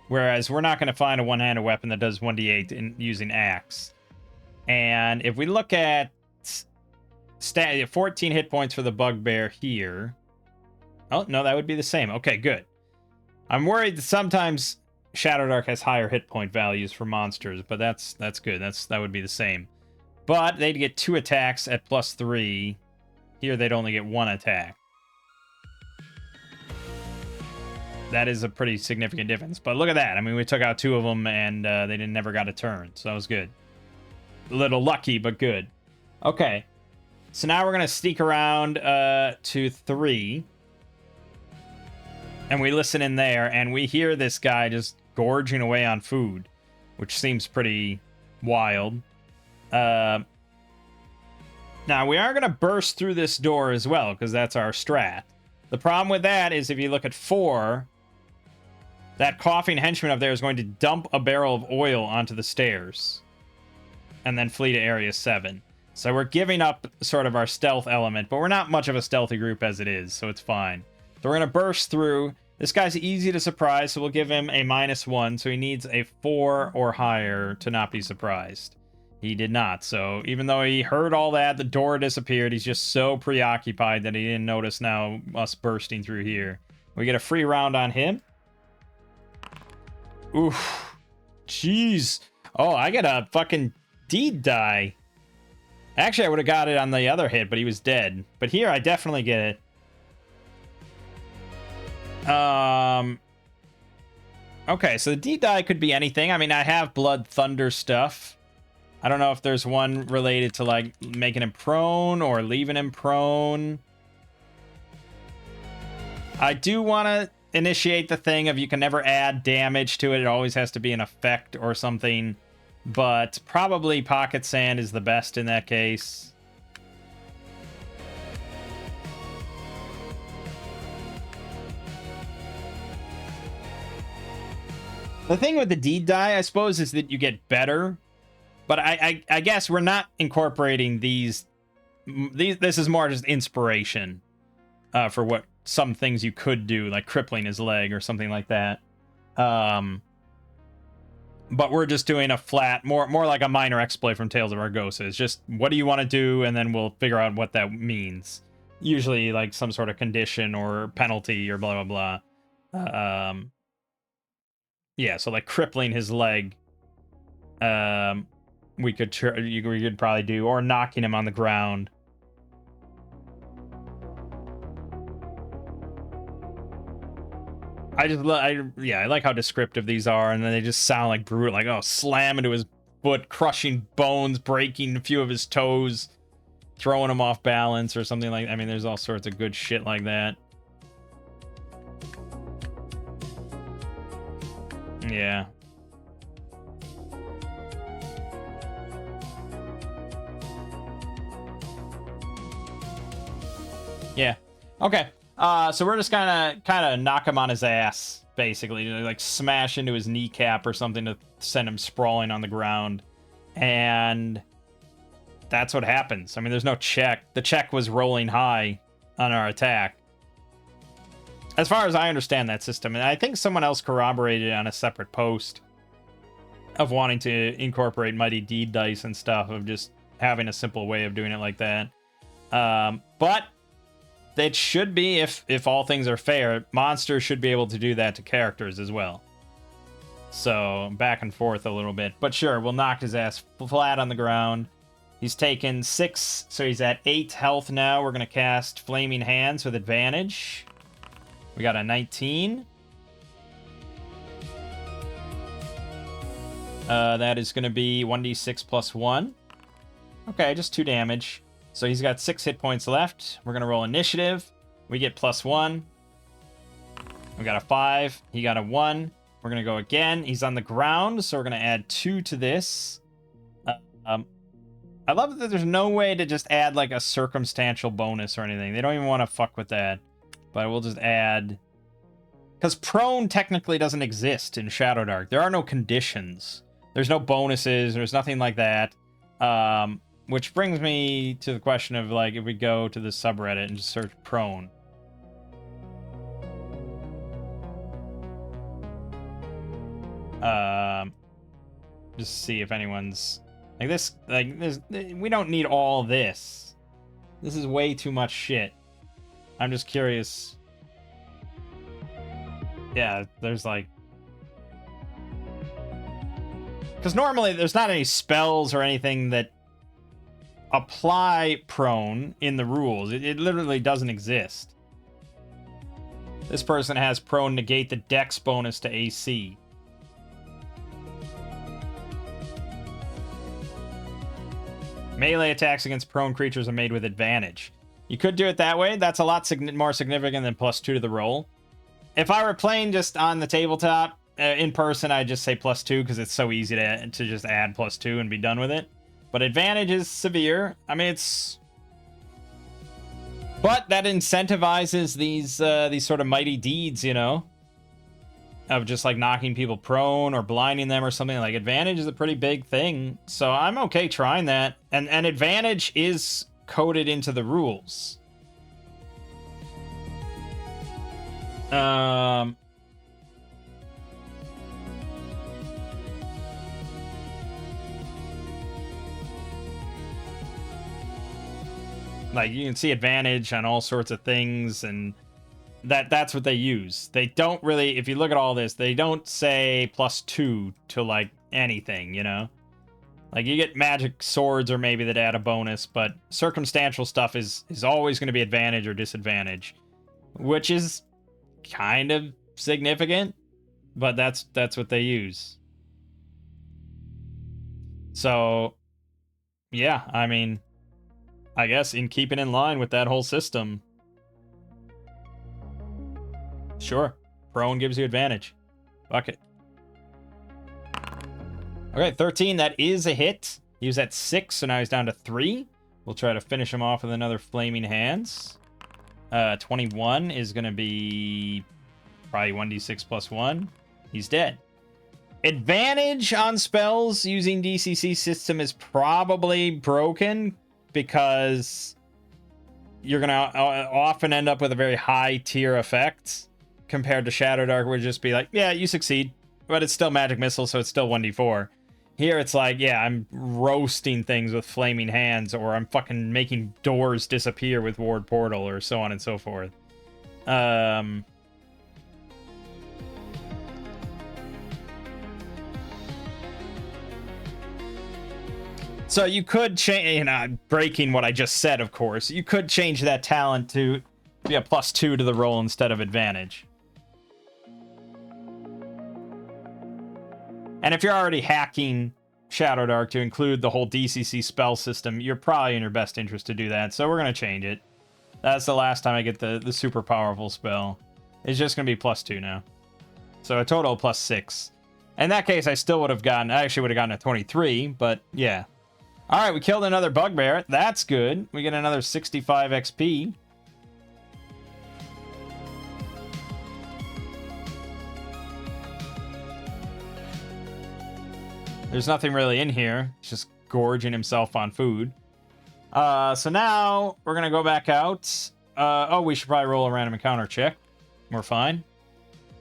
Whereas we're not going to find a one-handed weapon that does 1d8 in using axe. And if we look at 14 hit points for the bugbear here. Oh, no, that would be the same. Okay, good. I'm worried that sometimes Shadowdark has higher hit point values for monsters, but that's good. That would be the same. But they'd get 2 attacks at +3. Here, they'd only get 1 attack. That is a pretty significant difference. But look at that. I mean, we took out 2 of them, and they never got a turn. So that was good. A little lucky, but good. Okay. So now we're going to sneak around to 3. And we listen in there, and we hear this guy just gorging away on food, which seems pretty wild. Now, we are going to burst through this door as well, because that's our strat. The problem with that is if you look at 4, that coughing henchman up there is going to dump a barrel of oil onto the stairs and then flee to Area 7. So we're giving up sort of our stealth element, but we're not much of a stealthy group as it is, so it's fine. So we're going to burst through. This guy's easy to surprise, so we'll give him a -1, so he needs a 4 or higher to not be surprised. He did not. So even though he heard all that, the door disappeared. He's just so preoccupied that he didn't notice now us bursting through here. We get a free round on him. Oof. Jeez. Oh, I got a fucking deed die. Actually, I would have got it on the other hit, but he was dead. But here, I definitely get it. Okay, so the deed die could be anything. I mean, I have Blood Thunder stuff. I don't know if there's one related to, like, making him prone or leaving him prone. I do want to initiate the thing of you can never add damage to it. It always has to be an effect or something. But probably Pocket Sand is the best in that case. The thing with the deed die, I suppose, is that you get better. But I guess we're not incorporating these. This is more just inspiration for what some things you could do, like crippling his leg or something like that. But we're just doing a flat, more like a minor exploit from Tales of Argosa. It's just, what do you want to do? And then we'll figure out what that means. Usually like some sort of condition or penalty or blah, blah, blah. Yeah, so like crippling his leg. We could probably do, or knocking him on the ground. I like how descriptive these are, and then they just sound like brutal, like, oh, slam into his foot, crushing bones, breaking a few of his toes, throwing him off balance or something like that. I mean, there's all sorts of good shit like that. Yeah. Yeah. Okay. So we're just kind of knock him on his ass, basically, like smash into his kneecap or something to send him sprawling on the ground, and that's what happens. I mean, there's no check. The check was rolling high on our attack, as far as I understand that system, and I think someone else corroborated it on a separate post of wanting to incorporate Mighty Deed dice and stuff, of just having a simple way of doing it like that. But it should be, if all things are fair, monsters should be able to do that to characters as well. So back and forth a little bit. But sure, we'll knock his ass flat on the ground. He's taken 6, so he's at 8 health now. We're going to cast Flaming Hands with advantage. We got a 19. That is going to be 1d6 plus 1. Okay, just 2 damage. So he's got 6 hit points left. We're going to roll initiative. We get plus 1. We got a 5. He got a 1. We're going to go again. He's on the ground, so we're going to add 2 to this. I love that there's no way to just add like a circumstantial bonus or anything. They don't even want to fuck with that. But we'll just add... Because prone technically doesn't exist in Shadowdark. There are no conditions. There's no bonuses. There's nothing like that. Which brings me to the question of, like, if we go to the subreddit and just search prone. Just see if anyone's... Like, this... Like, this... We don't need all this. This is way too much shit. I'm just curious. Yeah, there's, like... Because normally there's not any spells or anything that apply prone in the rules. It literally doesn't exist. This person has prone negate the dex bonus to AC. Melee attacks against prone creatures are made with advantage. You could do it that way. That's a lot more significant than +2 to the roll. If I were playing just on the tabletop, in person, I'd just say +2 because it's so easy to just add +2 and be done with it. But advantage is severe. I mean, it's... But that incentivizes these sort of mighty deeds, you know? Of just, like, knocking people prone or blinding them or something. Like, advantage is a pretty big thing. So I'm okay trying that. And advantage is coded into the rules. Like, you can see advantage on all sorts of things, and that's what they use. They don't really, if you look at all this, they don't say +2 to, like, anything, you know? Like, you get magic swords or maybe that add a bonus, but circumstantial stuff is always going to be advantage or disadvantage, which is kind of significant, but that's what they use. So, yeah, I mean, I guess in keeping in line with that whole system, sure, prone gives you advantage. Fuck it. Okay, 13, that is a hit. He was at 6, so now he's down to 3. We'll try to finish him off with another Flaming Hands. 21 is going to be probably 1d6 plus 1. He's dead. Advantage on spells using DCC system is probably broken because you're going to often end up with a very high tier effect compared to Shadowdark, where it'd just be like, yeah, you succeed, but it's still magic missile, so it's still 1d4. Here it's like, yeah, I'm roasting things with Flaming Hands, or I'm fucking making doors disappear with Ward Portal, or so on and so forth. So you could change, you know, breaking what I just said, of course. You could change that talent to be a +2 to the roll instead of advantage. And if you're already hacking Shadowdark to include the whole DCC spell system, you're probably in your best interest to do that. So we're going to change it. That's the last time I get the super powerful spell. It's just going to be +2 now. So a total of +6. In that case, I still would have gotten, I actually would have gotten a 23, but yeah. All right, we killed another bugbear. That's good. We get another 65 XP. There's nothing really in here. He's just gorging himself on food. So now we're going to go back out. Oh, we should probably roll a random encounter check. We're fine.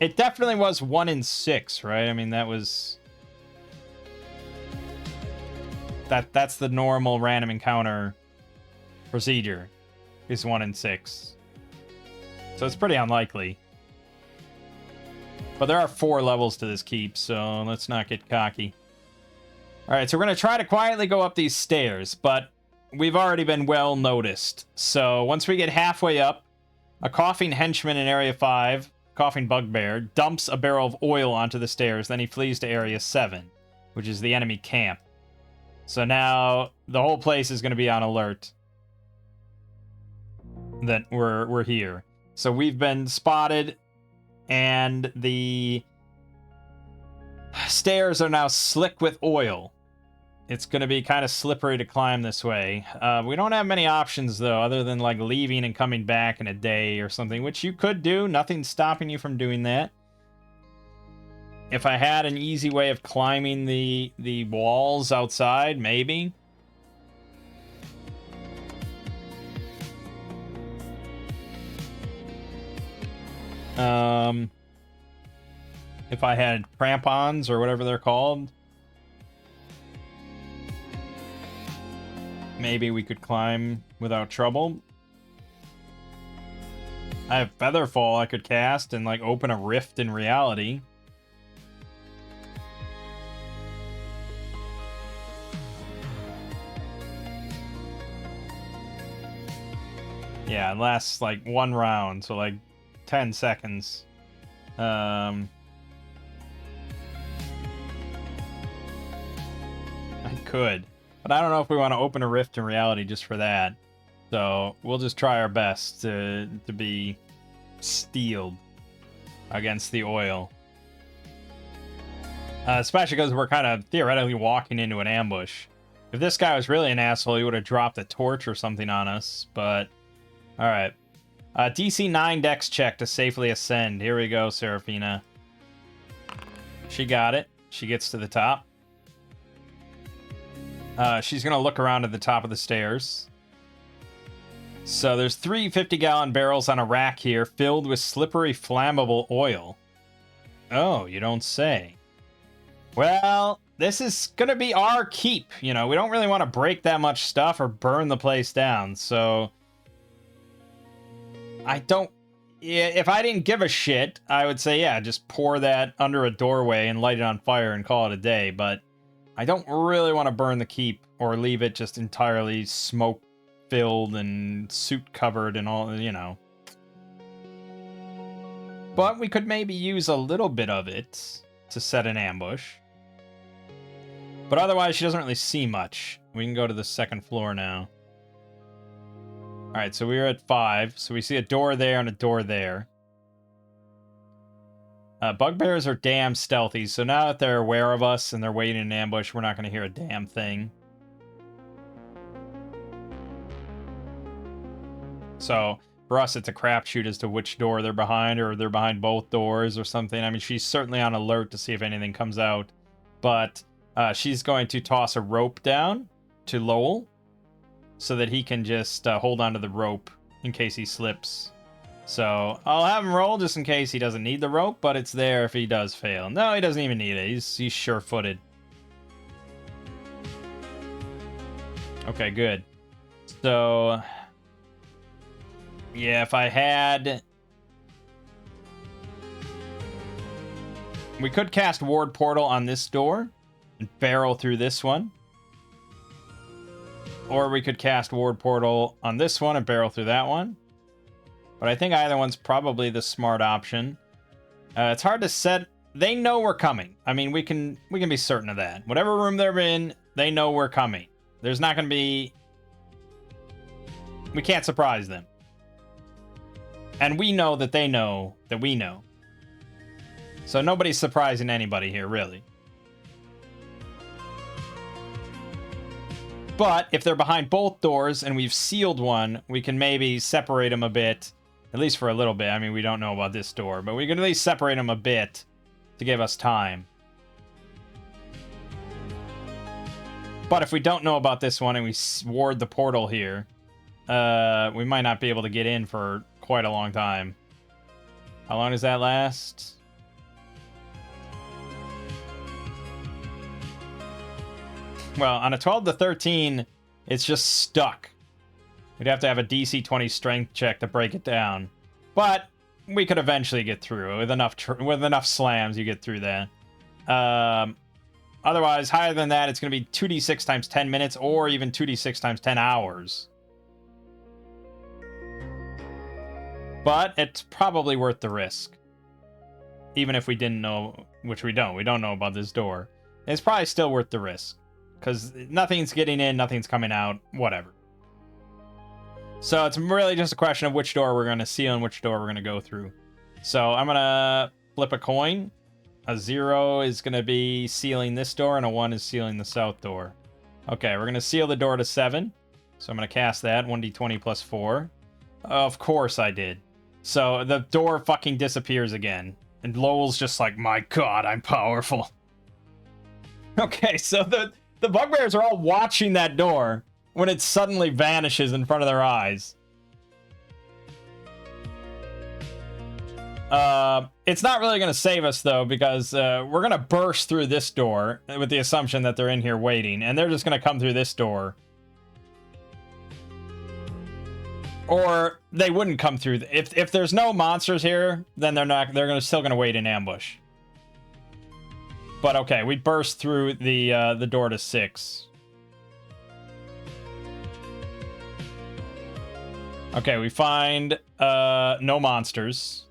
It definitely was 1 in 6, right? I mean, that was... That's the normal random encounter procedure, is 1 in 6. So it's pretty unlikely. But there are 4 levels to this keep, so let's not get cocky. Alright, so we're going to try to quietly go up these stairs, but we've already been well noticed. So once we get halfway up, a coughing henchman in Area 5, coughing bugbear, dumps a barrel of oil onto the stairs, then he flees to Area 7, which is the enemy camp. So now the whole place is going to be on alert that we're here. So we've been spotted, and the stairs are now slick with oil. It's going to be kind of slippery to climb this way. We don't have many options, though, other than like leaving and coming back in a day or something, which you could do. Nothing's stopping you from doing that. If I had an easy way of climbing the walls outside, maybe. If I had crampons or whatever they're called, maybe we could climb without trouble. I have Featherfall I could cast and like open a rift in reality. Yeah, it lasts like 1 round, so like 10 seconds. I could, but I don't know if we want to open a rift in reality just for that. So we'll just try our best to be steeled against the oil. Especially because we're kind of theoretically walking into an ambush. If this guy was really an asshole, he would have dropped a torch or something on us, but... Alright. DC 9 dex check to safely ascend. Here we go, Seraphina. She got it. She gets to the top. She's going to look around at the top of the stairs. So there's 3 50-gallon barrels on a rack here filled with slippery, flammable oil. Oh, you don't say. Well, this is going to be our keep. You know, we don't really want to break that much stuff or burn the place down, so... I don't... Yeah, if I didn't give a shit, I would say, yeah, just pour that under a doorway and light it on fire and call it a day, but I don't really want to burn the keep or leave it just entirely smoke-filled and soot-covered and all, you know. But we could maybe use a little bit of it to set an ambush. But otherwise, she doesn't really see much. We can go to the second floor now. Alright, so we were at 5. So we see a door there and a door there. Bugbears are damn stealthy, so now that they're aware of us and they're waiting in ambush, we're not going to hear a damn thing. So, for us, it's a crapshoot as to which door they're behind, or they're behind both doors or something. I mean, she's certainly on alert to see if anything comes out. But she's going to toss a rope down to Lowell, so that he can just hold onto the rope in case he slips. So I'll have him roll just in case he doesn't need the rope, but it's there if he does fail. No, he doesn't even need it. He's sure-footed. Okay, good. So, yeah, if I had... We could cast Ward Portal on this door and barrel through this one. Or we could cast Ward Portal on this one and barrel through that one. But I think either one's probably the smart option. It's hard to set... They know we're coming. I mean, we can be certain of that. Whatever room they're in, they know we're coming. There's not going to be... We can't surprise them. And we know that they know that we know. So nobody's surprising anybody here, really. But if they're behind both doors and we've sealed one, we can maybe separate them a bit, at least for a little bit. I mean, we don't know about this door, but we can at least separate them a bit to give us time. But if we don't know about this one and we ward the portal here, we might not be able to get in for quite a long time. How long does that last? Well, on a 12 to 13, it's just stuck. We'd have to have a DC 20 strength check to break it down. But we could eventually get through it. With enough slams, you get through that. Otherwise, higher than that, it's going to be 2d6 times 10 minutes or even 2d6 times 10 hours. But it's probably worth the risk. Even if we didn't know, which we don't. We don't know about this door. It's probably still worth the risk. Because nothing's getting in, nothing's coming out, whatever. So it's really just a question of which door we're going to seal and which door we're going to go through. So I'm going to flip a coin. A 0 is going to be sealing this door, and a 1 is sealing the south door. Okay, we're going to seal the door to 7. So I'm going to cast that, 1d20 plus 4. Of course I did. So the door fucking disappears again. And Lowell's just like, my god, I'm powerful. Okay, so the bugbears are all watching that door when it suddenly vanishes in front of their eyes. It's not really going to save us, though, because we're going to burst through this door with the assumption that they're in here waiting, and they're just going to come through this door. Or they wouldn't come through. If there's no monsters here, then they're still going to wait in ambush. But okay, we burst through the door to 6. Okay, we find no monsters.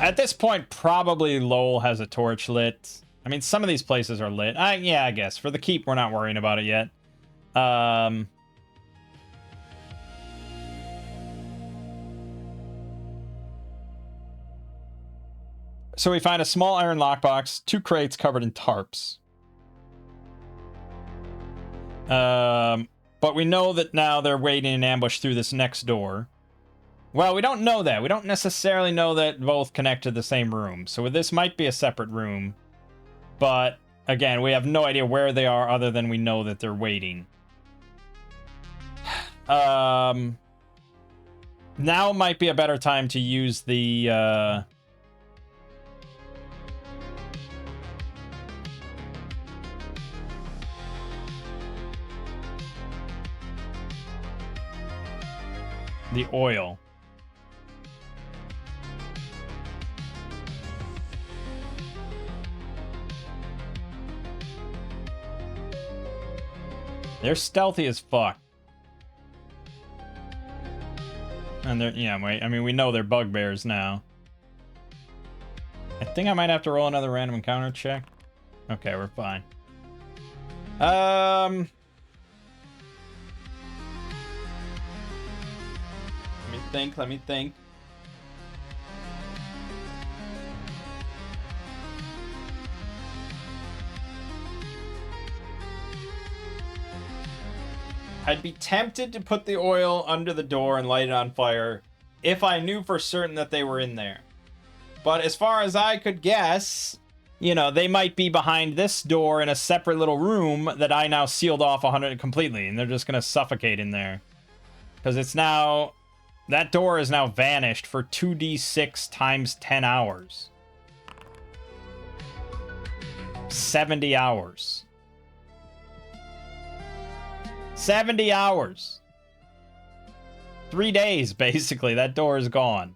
At this point, probably Lowell has a torch lit. I mean, some of these places are lit. Yeah, I guess. For the keep, we're not worrying about it yet. So we find a small iron lockbox, 2 crates covered in tarps. But we know that now they're waiting in ambush through this next door. Well, we don't know that. We don't necessarily know that both connect to the same room. So this might be a separate room. But, again, we have no idea where they are other than we know that they're waiting. Now might be a better time to use the, The oil. They're stealthy as fuck. And they're, yeah, wait, I mean, we know they're bugbears now. I think I might have to roll another random encounter check. Okay, we're fine. Let me think. I'd be tempted to put the oil under the door and light it on fire if I knew for certain that they were in there. But as far as I could guess, you know, they might be behind this door in a separate little room that I now sealed off 100 completely, and they're just gonna suffocate in there. Because it's now... That door is now vanished for 2d6 times 10 hours. 70 hours. 70 hours. 3 days, basically. That door is gone.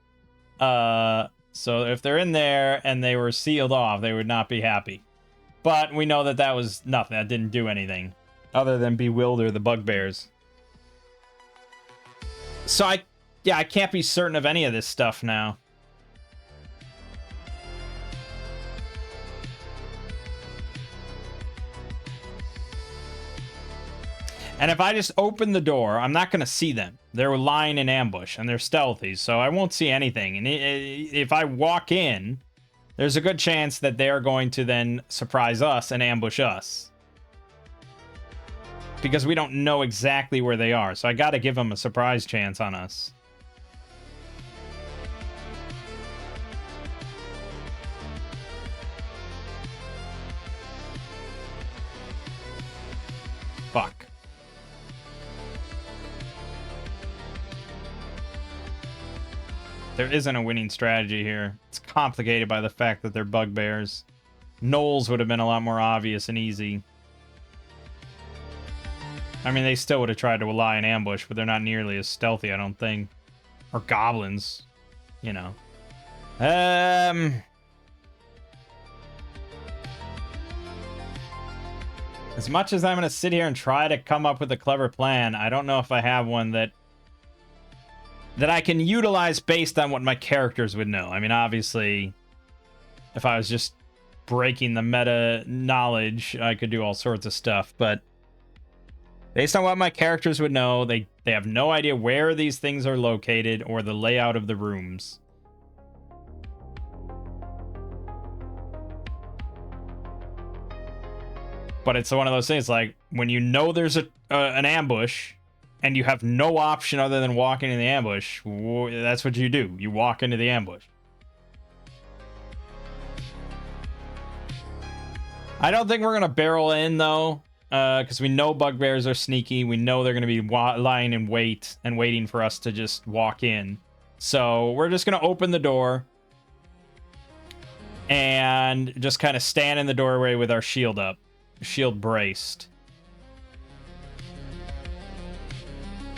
So if they're in there and they were sealed off, they would not be happy. But we know that that was nothing. That didn't do anything other than bewilder the bugbears. So I can't be certain of any of this stuff now. And if I just open the door, I'm not going to see them. They're lying in ambush, and they're stealthy, so I won't see anything. And if I walk in, there's a good chance that they're going to then surprise us and ambush us. Because we don't know exactly where they are, so I got to give them a surprise chance on us. Fuck. There isn't a winning strategy here. It's complicated by the fact that they're bugbears. Knolls would have been a lot more obvious and easy. I mean, they still would have tried to lie in ambush, but they're not nearly as stealthy, I don't think. Or goblins, you know. As much as I'm going to sit here and try to come up with a clever plan, I don't know if I have one that I can utilize based on what my characters would know. I mean, obviously, if I was just breaking the meta knowledge, I could do all sorts of stuff, but based on what my characters would know, they have no idea where these things are located or the layout of the rooms. But it's one of those things, like, when you know there's an ambush, and you have no option other than walking in the ambush, that's what you do. You walk into the ambush. I don't think we're going to barrel in, though, because we know bugbears are sneaky. We know they're going to be lying in wait and waiting for us to just walk in. So we're just going to open the door and just kind of stand in the doorway with our shield up, shield braced.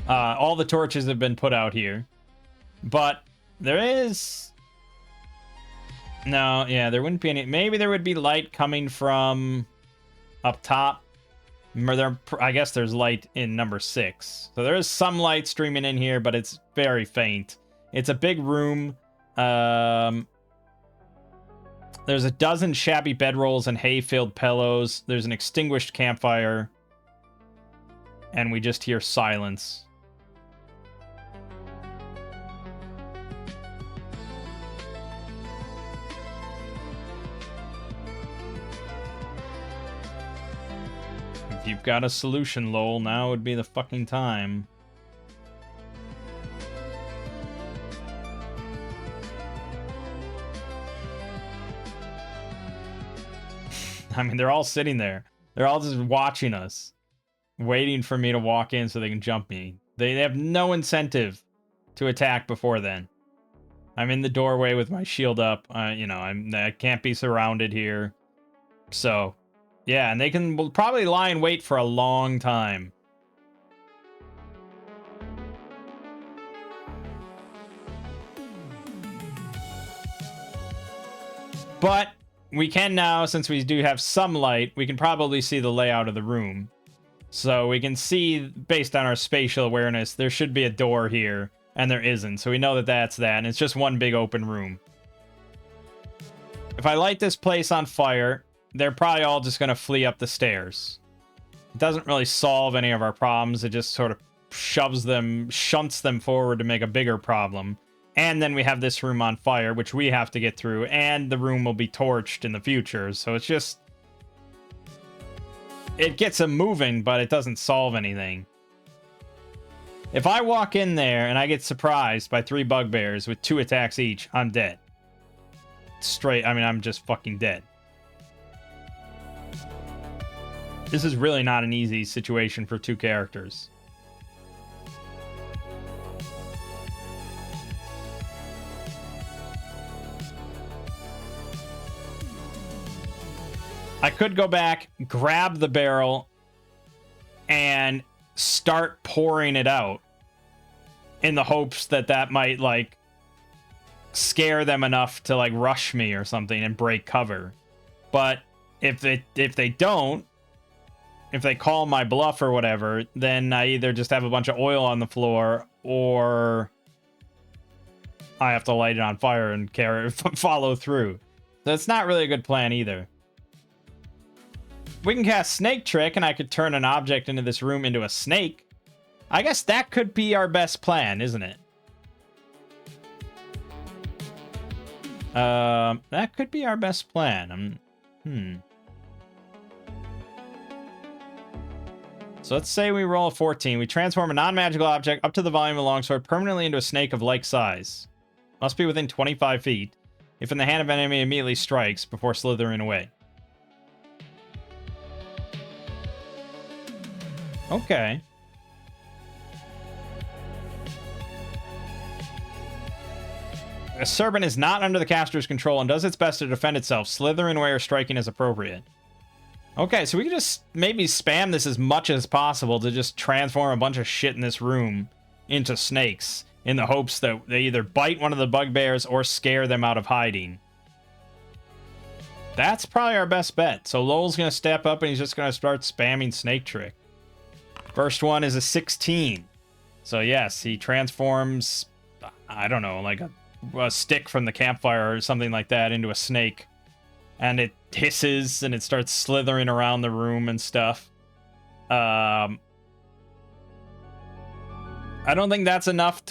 All the torches have been put out here, but there is... No, yeah, there wouldn't be any... Maybe there would be light coming from up top. I guess there's light in number 6. So there is some light streaming in here, but it's very faint. It's a big room. There's a dozen shabby bedrolls and hay-filled pillows. There's an extinguished campfire. And we just hear silence. If you've got a solution, lol, now would be the fucking time. I mean, they're all sitting there. They're all just watching us, waiting for me to walk in so they can jump me. They have no incentive to attack before then. I'm in the doorway with my shield up. You know, I can't be surrounded here. So, yeah, and they will probably lie in wait for a long time. But we can now, since we do have some light, we can probably see the layout of the room. So we can see, based on our spatial awareness, there should be a door here, and there isn't. So we know that that's that, and it's just one big open room. If I light this place on fire, they're probably all just going to flee up the stairs. It doesn't really solve any of our problems. It just sort of shunts them forward to make a bigger problem. And then we have this room on fire, which we have to get through, and the room will be torched in the future. So it's just... it gets them moving, but it doesn't solve anything. If I walk in there and I get surprised by 3 bugbears with 2 attacks each, I'm dead. Straight, I mean, I'm just fucking dead. This is really not an easy situation for 2 characters. I could go back, grab the barrel, and start pouring it out in the hopes that that might, like, scare them enough to, like, rush me or something and break cover. But if they don't, if they call my bluff or whatever, then I either just have a bunch of oil on the floor, or I have to light it on fire and follow through. So it's not really a good plan either. We can cast Snake Trick, and I could turn an object into this room into a snake. I guess that could be our best plan, isn't it? That could be our best plan. So let's say we roll a 14. We transform a non-magical object up to the volume of a longsword permanently into a snake of like size. Must be within 25 feet. If in the hand of an enemy, immediately strikes before slithering away. Okay. A serpent is not under the caster's control and does its best to defend itself, slithering away or striking as appropriate. Okay, so we can just maybe spam this as much as possible to just transform a bunch of shit in this room into snakes in the hopes that they either bite one of the bugbears or scare them out of hiding. That's probably our best bet. So Lowell's going to step up and he's just going to start spamming Snake Trick. First one is a 16. So yes, he transforms, I don't know, like a stick from the campfire or something like that into a snake. And it hisses and it starts slithering around the room and stuff. I don't think that's enough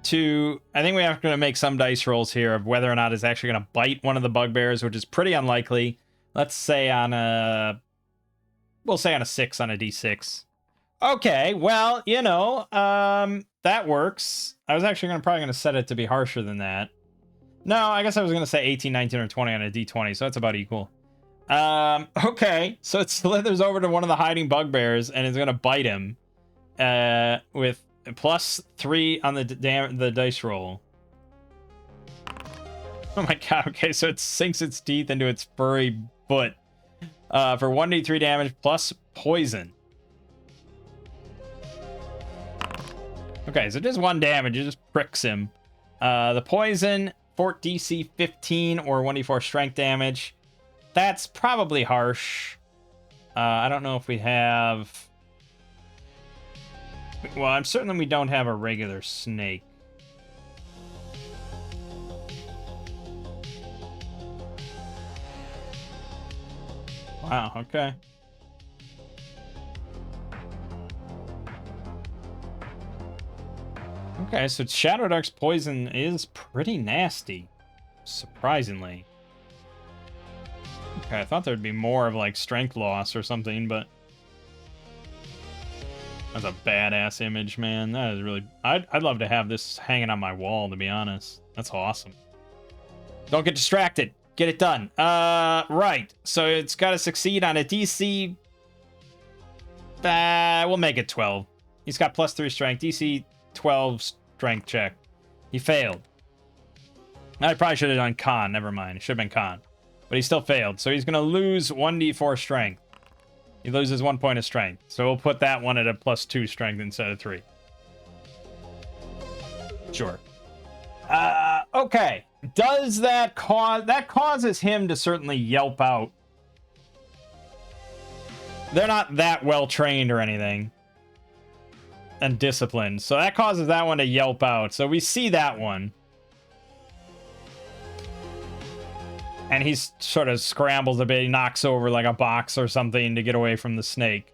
to... I think we have to make some dice rolls here of whether or not it's actually going to bite one of the bugbears, which is pretty unlikely. Let's say on a... We'll say on a 6 on a d6. Okay, well, you know, that works. I was actually probably going to set it to be harsher than that. No, I guess I was going to say 18, 19, or 20 on a d20, so that's about equal. Okay, so it slithers over to one of the hiding bugbears and is going to bite him with +3 on the dice roll. Oh my god, okay, so it sinks its teeth into its furry foot. For 1d3 damage plus poison. Okay, so just 1 damage. It just pricks him. The poison, Fort DC 15 or 1d4 strength damage. That's probably harsh. I don't know if we have... Well, I'm certain we don't have a regular snake. Wow, okay. Okay, so Shadowdark's poison is pretty nasty. Surprisingly. Okay, I thought there'd be more of, like, strength loss or something, but... That's a badass image, man. That is really... I'd love to have this hanging on my wall, to be honest. That's awesome. Don't get distracted. Get it done. Right. So it's got to succeed on a DC. We'll make it 12. He's got +3 strength. DC 12 strength check. He failed. I probably should have done con. Never mind. It should have been con. But he still failed. So he's going to lose 1d4 strength. He loses 1 point of strength. So we'll put that one at a +2 strength instead of 3. Sure. Okay. Does that cause... That causes him to certainly yelp out. They're not that well trained or anything. And disciplined. So that causes that one to yelp out. So we see that one. And he sort of scrambles a bit. He knocks over like a box or something to get away from the snake.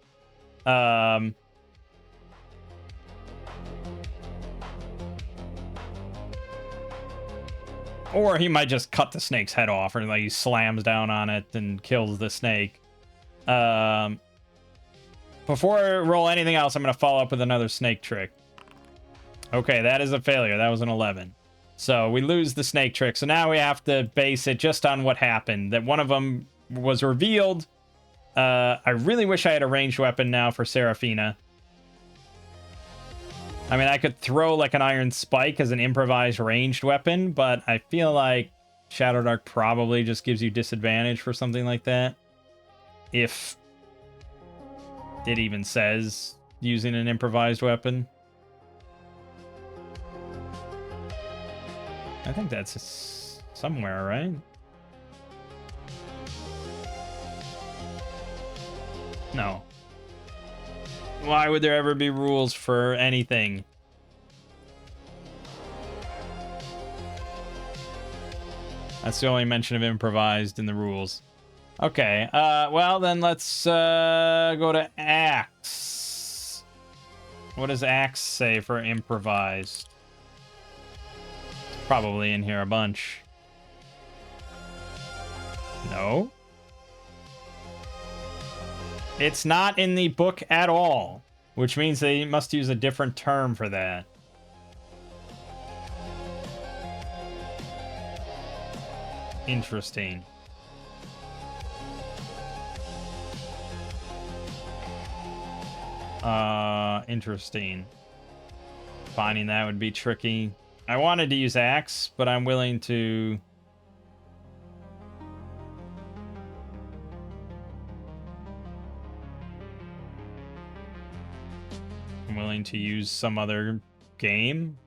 Or he might just cut the snake's head off, or like he slams down on it and kills the snake. Before I roll anything else, I'm going to follow up with another snake trick. Okay, that is a failure. That was an 11. So we lose the snake trick. So now we have to base it just on what happened. That one of them was revealed. I really wish I had a ranged weapon now for Seraphina. I mean, I could throw like an iron spike as an improvised ranged weapon, but I feel like Shadowdark probably just gives you disadvantage for something like that. If it even says using an improvised weapon. I think that's somewhere, right? No. Why would there ever be rules for anything? That's the only mention of improvised in the rules. Okay, well then let's go to Axe. What does Axe say for improvised? It's probably in here a bunch. No. It's not in the book at all, which means they must use a different term for that. Interesting. Interesting. Finding that would be tricky. I wanted to use Axe, but I'm willing to... I'm willing to use some other game.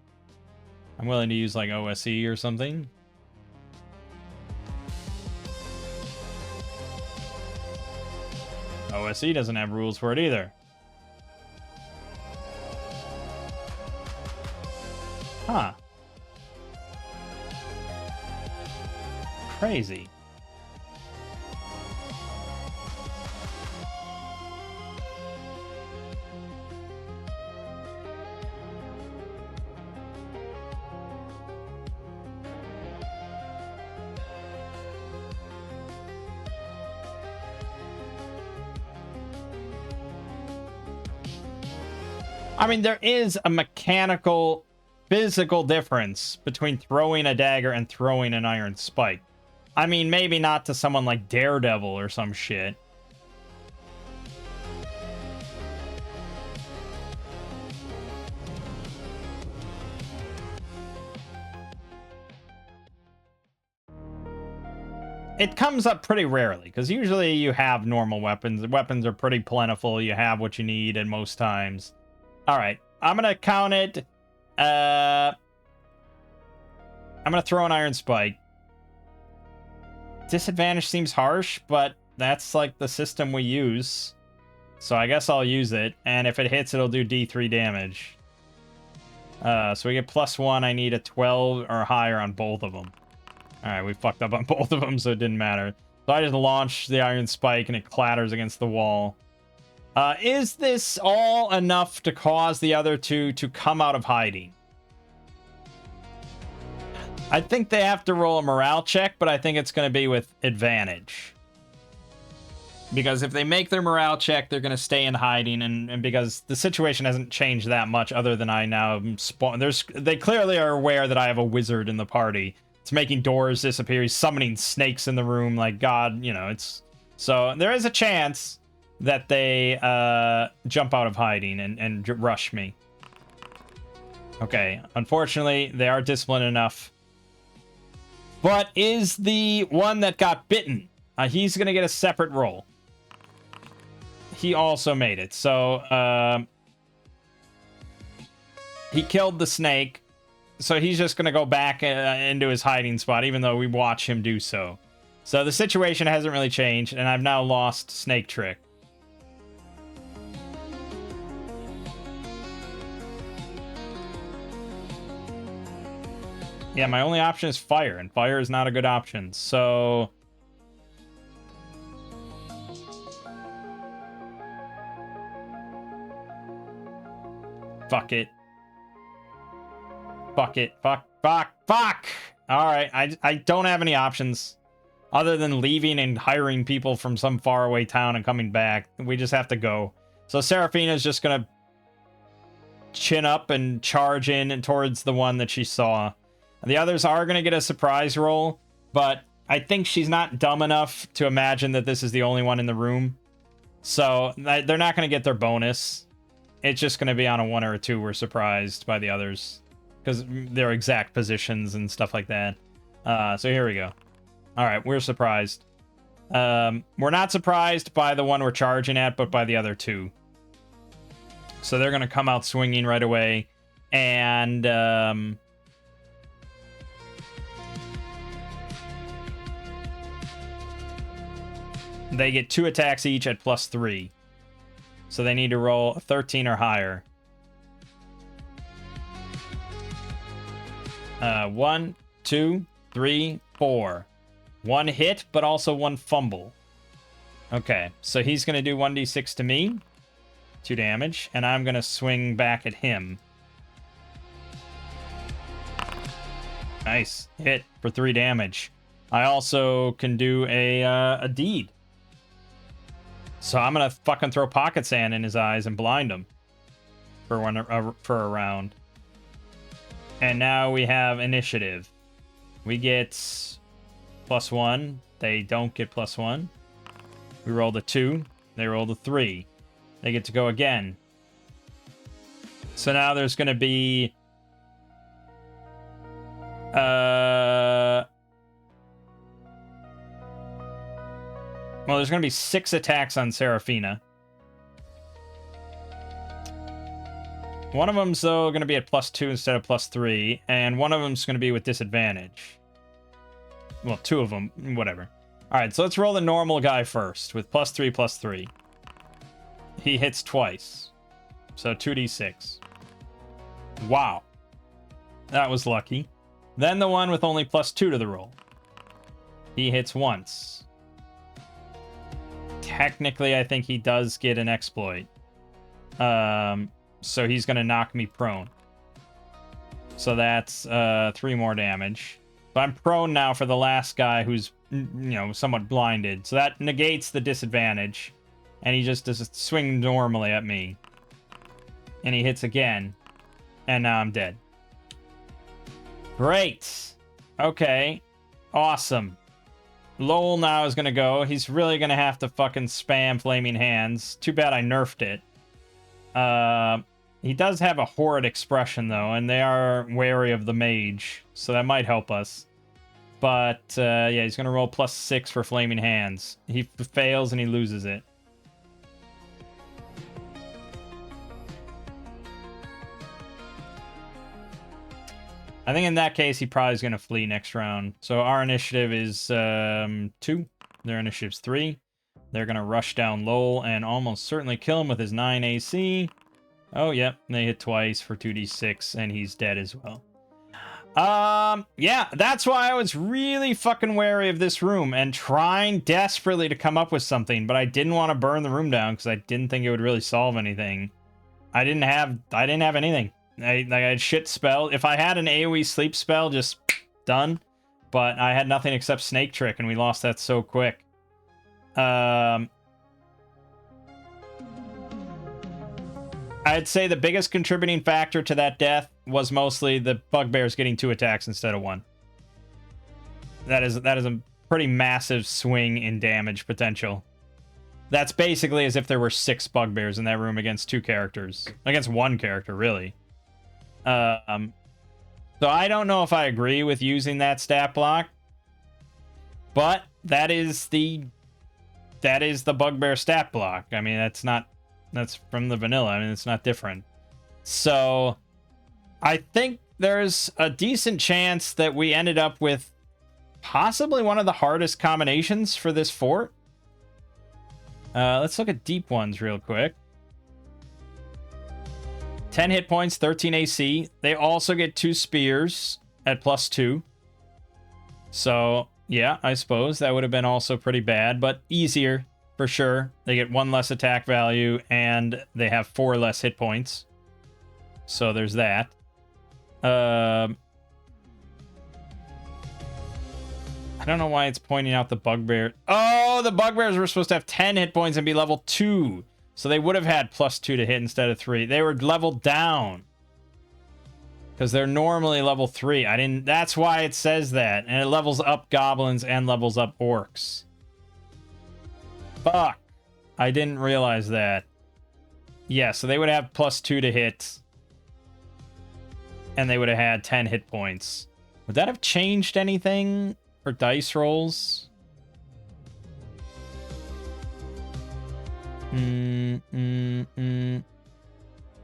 I'm willing to use like OSE or something. OSE doesn't have rules for it either. Huh. Crazy. I mean, there is a mechanical, physical difference between throwing a dagger and throwing an iron spike. I mean, maybe not to someone like Daredevil or some shit. It comes up pretty rarely, because usually you have normal weapons. Weapons are pretty plentiful. You have what you need at most times. All right, I'm going to count it. I'm going to throw an iron spike. Disadvantage seems harsh, but that's like the system we use. So I guess I'll use it. And if it hits, it'll do D3 damage. So we get +1. I need a 12 or higher on both of them. All right, we fucked up on both of them, so it didn't matter. So I just launched the iron spike, and it clatters against the wall. Is this all enough to cause the other two to come out of hiding? I think they have to roll a morale check, but I think it's going to be with advantage. Because if they make their morale check, they're going to stay in hiding, and because the situation hasn't changed that much other than I now spawn. They clearly are aware that I have a wizard in the party. It's making doors disappear. He's summoning snakes in the room. Like, God, you know, it's... So there is a chance that they jump out of hiding and rush me. Okay, unfortunately, they are disciplined enough. But is the one that got bitten? He's going to get a separate roll. He also made it. So, he killed the snake. So he's just going to go back into his hiding spot, even though we watch him do so. So the situation hasn't really changed, and I've now lost Snake Trick. Yeah, my only option is fire, and fire is not a good option. So... fuck it. Fuck it. Fuck. Alright, I don't have any options other than leaving and hiring people from some faraway town and coming back. We just have to go. So Seraphina's just gonna chin up and charge in and towards the one that she saw. The others are gonna get a surprise roll, but I think she's not dumb enough to imagine that this is the only one in the room. So they're not gonna get their bonus. It's just gonna be on a 1 or a 2 we're surprised by the others. Because their exact positions and stuff like that. So here we go. Alright, we're surprised. We're not surprised by the one we're charging at, but by the other 2. So they're going to come out swinging right away. And... they get 2 attacks each at +3. So they need to roll a 13 or higher. 1, 2, 3, 4. 1 hit, but also 1 fumble. Okay, so he's going to do 1d6 to me. 2 damage. And I'm going to swing back at him. Nice. Hit for 3 damage. I also can do a deed. So I'm going to fucking throw pocket sand in his eyes and blind him. For a round. And now we have initiative. We get +1. They don't get +1. We rolled a 2. They rolled a 3. They get to go again. So now there's going to be... well, there's going to be 6 attacks on Seraphina. One of them's, though, going to be at +2 instead of +3, and one of them's going to be with disadvantage. Well, 2 of them, whatever. Alright, so let's roll the normal guy first, with +3/+3. He hits twice. So 2d6. Wow. That was lucky. Then the one with only +2 to the roll. He hits once. Technically, I think he does get an exploit. So he's going to knock me prone. So that's 3 more damage. But I'm prone now for the last guy who's, somewhat blinded. So that negates the disadvantage. And he just does a swing normally at me. And he hits again. And now I'm dead. Great. Okay. Awesome. Lowell now is going to go. He's really going to have to fucking spam Flaming Hands. Too bad I nerfed it. He does have a horrid expression, though, and they are wary of the mage, so that might help us. But, yeah, he's going to roll +6 for Flaming Hands. He fails and he loses it. I think in that case, he probably is going to flee next round. So our initiative is 2. Their initiative's 3. They're going to rush down Lowell and almost certainly kill him with his 9 AC. Oh, yep. They hit twice for 2d6, and he's dead as well. Yeah, that's why I was really fucking wary of this room and trying desperately to come up with something, but I didn't want to burn the room down because I didn't think it would really solve anything. I didn't have anything. I had shit spell. If I had an AoE sleep spell, just done. But I had nothing except Snake Trick, and we lost that so quick. I'd say the biggest contributing factor to that death was mostly the bugbears getting 2 attacks instead of 1. That is a pretty massive swing in damage potential. That's basically as if there were 6 bugbears in that room against 2 characters. Against 1 character, really. So I don't know if I agree with using that stat block. But that is the bugbear stat block. I mean, that's from the vanilla. I mean, it's not different. So I think there's a decent chance that we ended up with possibly one of the hardest combinations for this fort. Let's look at deep ones real quick. 10 hit points, 13 AC. They also get 2 spears at +2. So, yeah, I suppose that would have been also pretty bad, but easier for sure. They get 1 less attack value, and they have 4 less hit points. So there's that. I don't know why it's pointing out the bugbear. Oh, the bugbears were supposed to have 10 hit points and be level 2. So they would have had +2 to hit instead of 3. They were leveled down. Because they're normally level 3. That's why it says that. And it levels up goblins and levels up orcs. Fuck. I didn't realize that. Yeah, so they would have +2 to hit. And they would have had 10 hit points. Would that have changed anything for dice rolls?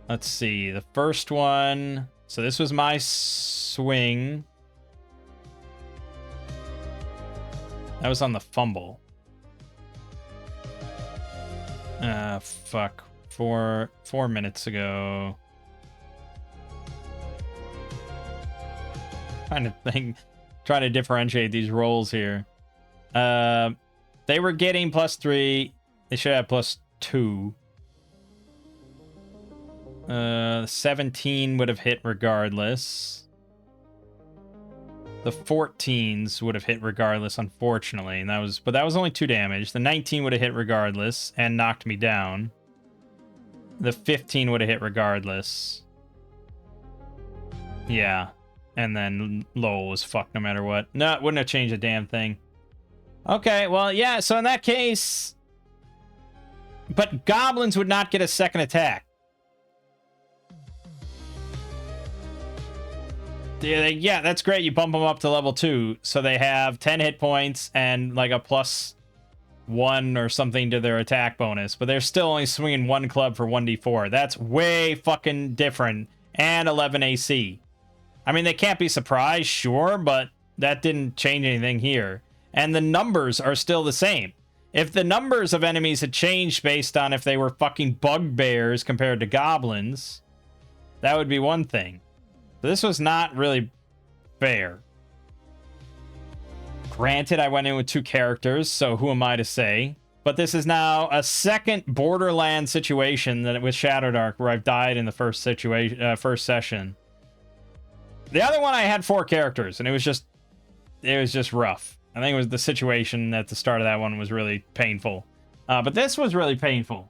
Let's see. The first one. So this was my swing. That was on the fumble. Fuck. 4 minutes ago. Trying to differentiate these rolls here. They were getting +3. They should have +2. 17 would have hit regardless. The 14s would have hit regardless, unfortunately. And that was only 2 damage. The 19 would have hit regardless and knocked me down. The 15 would have hit regardless. Yeah. And then Lowell was fucked no matter what. No, it wouldn't have changed a damn thing. Okay, well, yeah, so in that case... But goblins would not get a second attack. Yeah, that's great. You bump them up to level 2. So they have 10 hit points and like a +1 or something to their attack bonus. But they're still only swinging 1 club for 1d4. That's way fucking different. And 11 AC. I mean, they can't be surprised, sure, but that didn't change anything here. And the numbers are still the same. If the numbers of enemies had changed based on if they were fucking bugbears compared to goblins, that would be one thing. But this was not really fair. Granted, I went in with 2 characters, so who am I to say? But this is now a second Borderlands situation with Shadowdark where I've died in the first session. The other one I had 4 characters, and it was just rough. I think it was the situation at the start of that one was really painful. But this was really painful.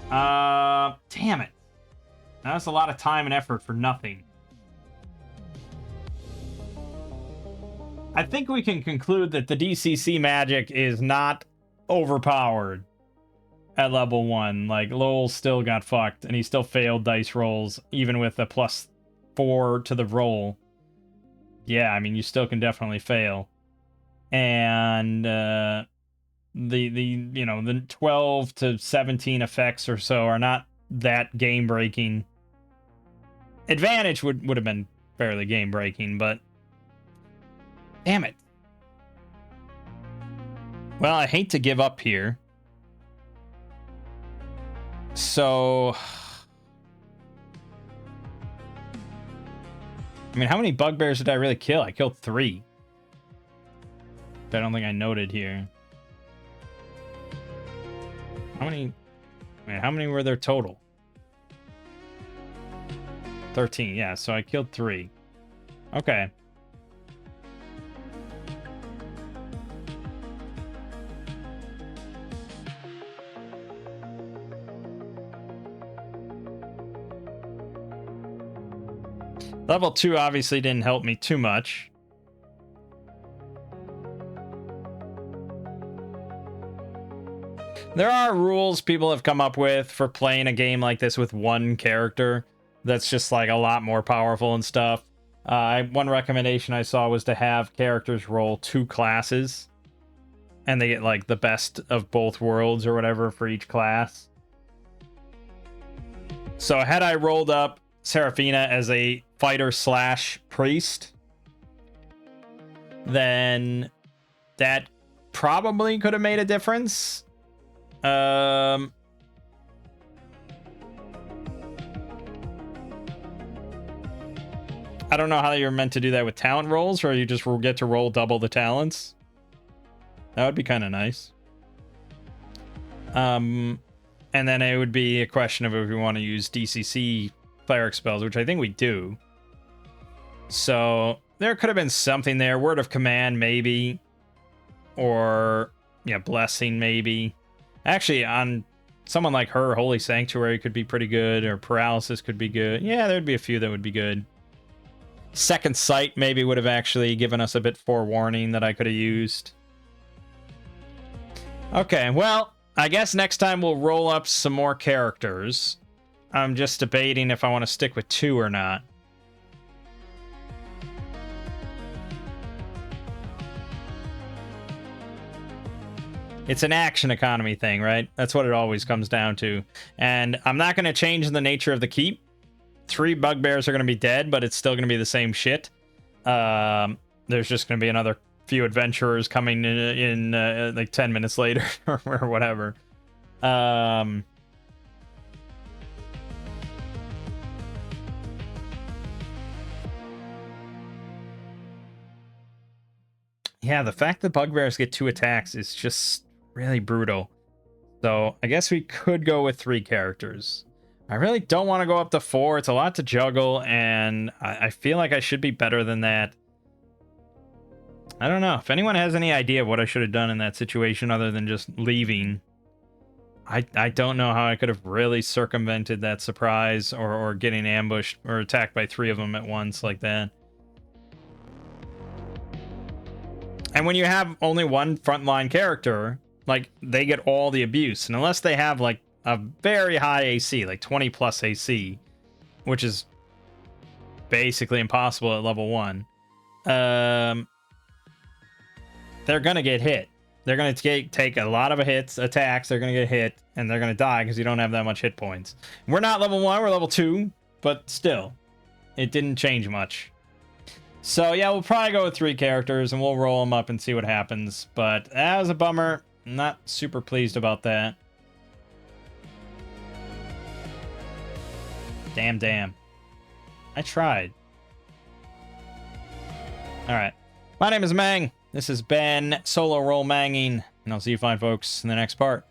Damn it. Now that's a lot of time and effort for nothing. I think we can conclude that the DCC magic is not overpowered at level 1. Like, Lowell still got fucked, and he still failed dice rolls, even with a +4 to the roll. Yeah, I mean, you still can definitely fail. And, the 12 to 17 effects or so are not that game-breaking. Advantage would have been fairly game-breaking, but damn it. Well, I hate to give up here. So, I mean, how many bugbears did I really kill? I killed 3. I don't think I noted here. How many were there total? 13, yeah, so I killed 3. Okay. Level 2 obviously didn't help me too much. There are rules people have come up with for playing a game like this with 1 character that's just like a lot more powerful and stuff. One recommendation I saw was to have characters roll 2 classes and they get like the best of both worlds or whatever for each class. So had I rolled up Seraphina as a fighter slash priest, then that probably could have made a difference. I don't know how you're meant to do that with talent rolls, or you just get to roll double the talents. That would be kind of nice. And then it would be a question of if we want to use DCC cleric spells, which I think we do. So there could have been something there. Word of command, maybe. Or, yeah, blessing, maybe. Actually, on someone like her, Holy Sanctuary could be pretty good, or paralysis could be good. Yeah, there'd be a few that would be good. Second Sight maybe would have actually given us a bit forewarning that I could have used. Okay, well, I guess next time we'll roll up some more characters. I'm just debating if I want to stick with 2 or not. It's an action economy thing, right? That's what it always comes down to. And I'm not going to change the nature of the keep. 3 bugbears are going to be dead, but it's still going to be the same shit. There's just going to be another few adventurers coming in like 10 minutes later or whatever. Yeah, the fact that bugbears get 2 attacks is just really brutal. So I guess we could go with 3 characters. I really don't want to go up to 4. It's a lot to juggle, and I feel like I should be better than that. I don't know. If anyone has any idea of what I should have done in that situation other than just leaving, I don't know how I could have really circumvented that surprise or getting ambushed or attacked by 3 of them at once like that. And when you have only one frontline character, like, they get all the abuse. And unless they have, like, a very high AC, like 20 plus AC, which is basically impossible at level 1, they're going to get hit. They're going to take a lot of attacks, they're going to get hit, and they're going to die because you don't have that much hit points. We're not level 1, we're level 2, but still, it didn't change much. So yeah, we'll probably go with 3 characters, and we'll roll them up and see what happens. But that was a bummer. Not super pleased about that. Damn. I tried. Alright. My name is Mang. This has been Solo Roll Manging, and I'll see you fine folks in the next part.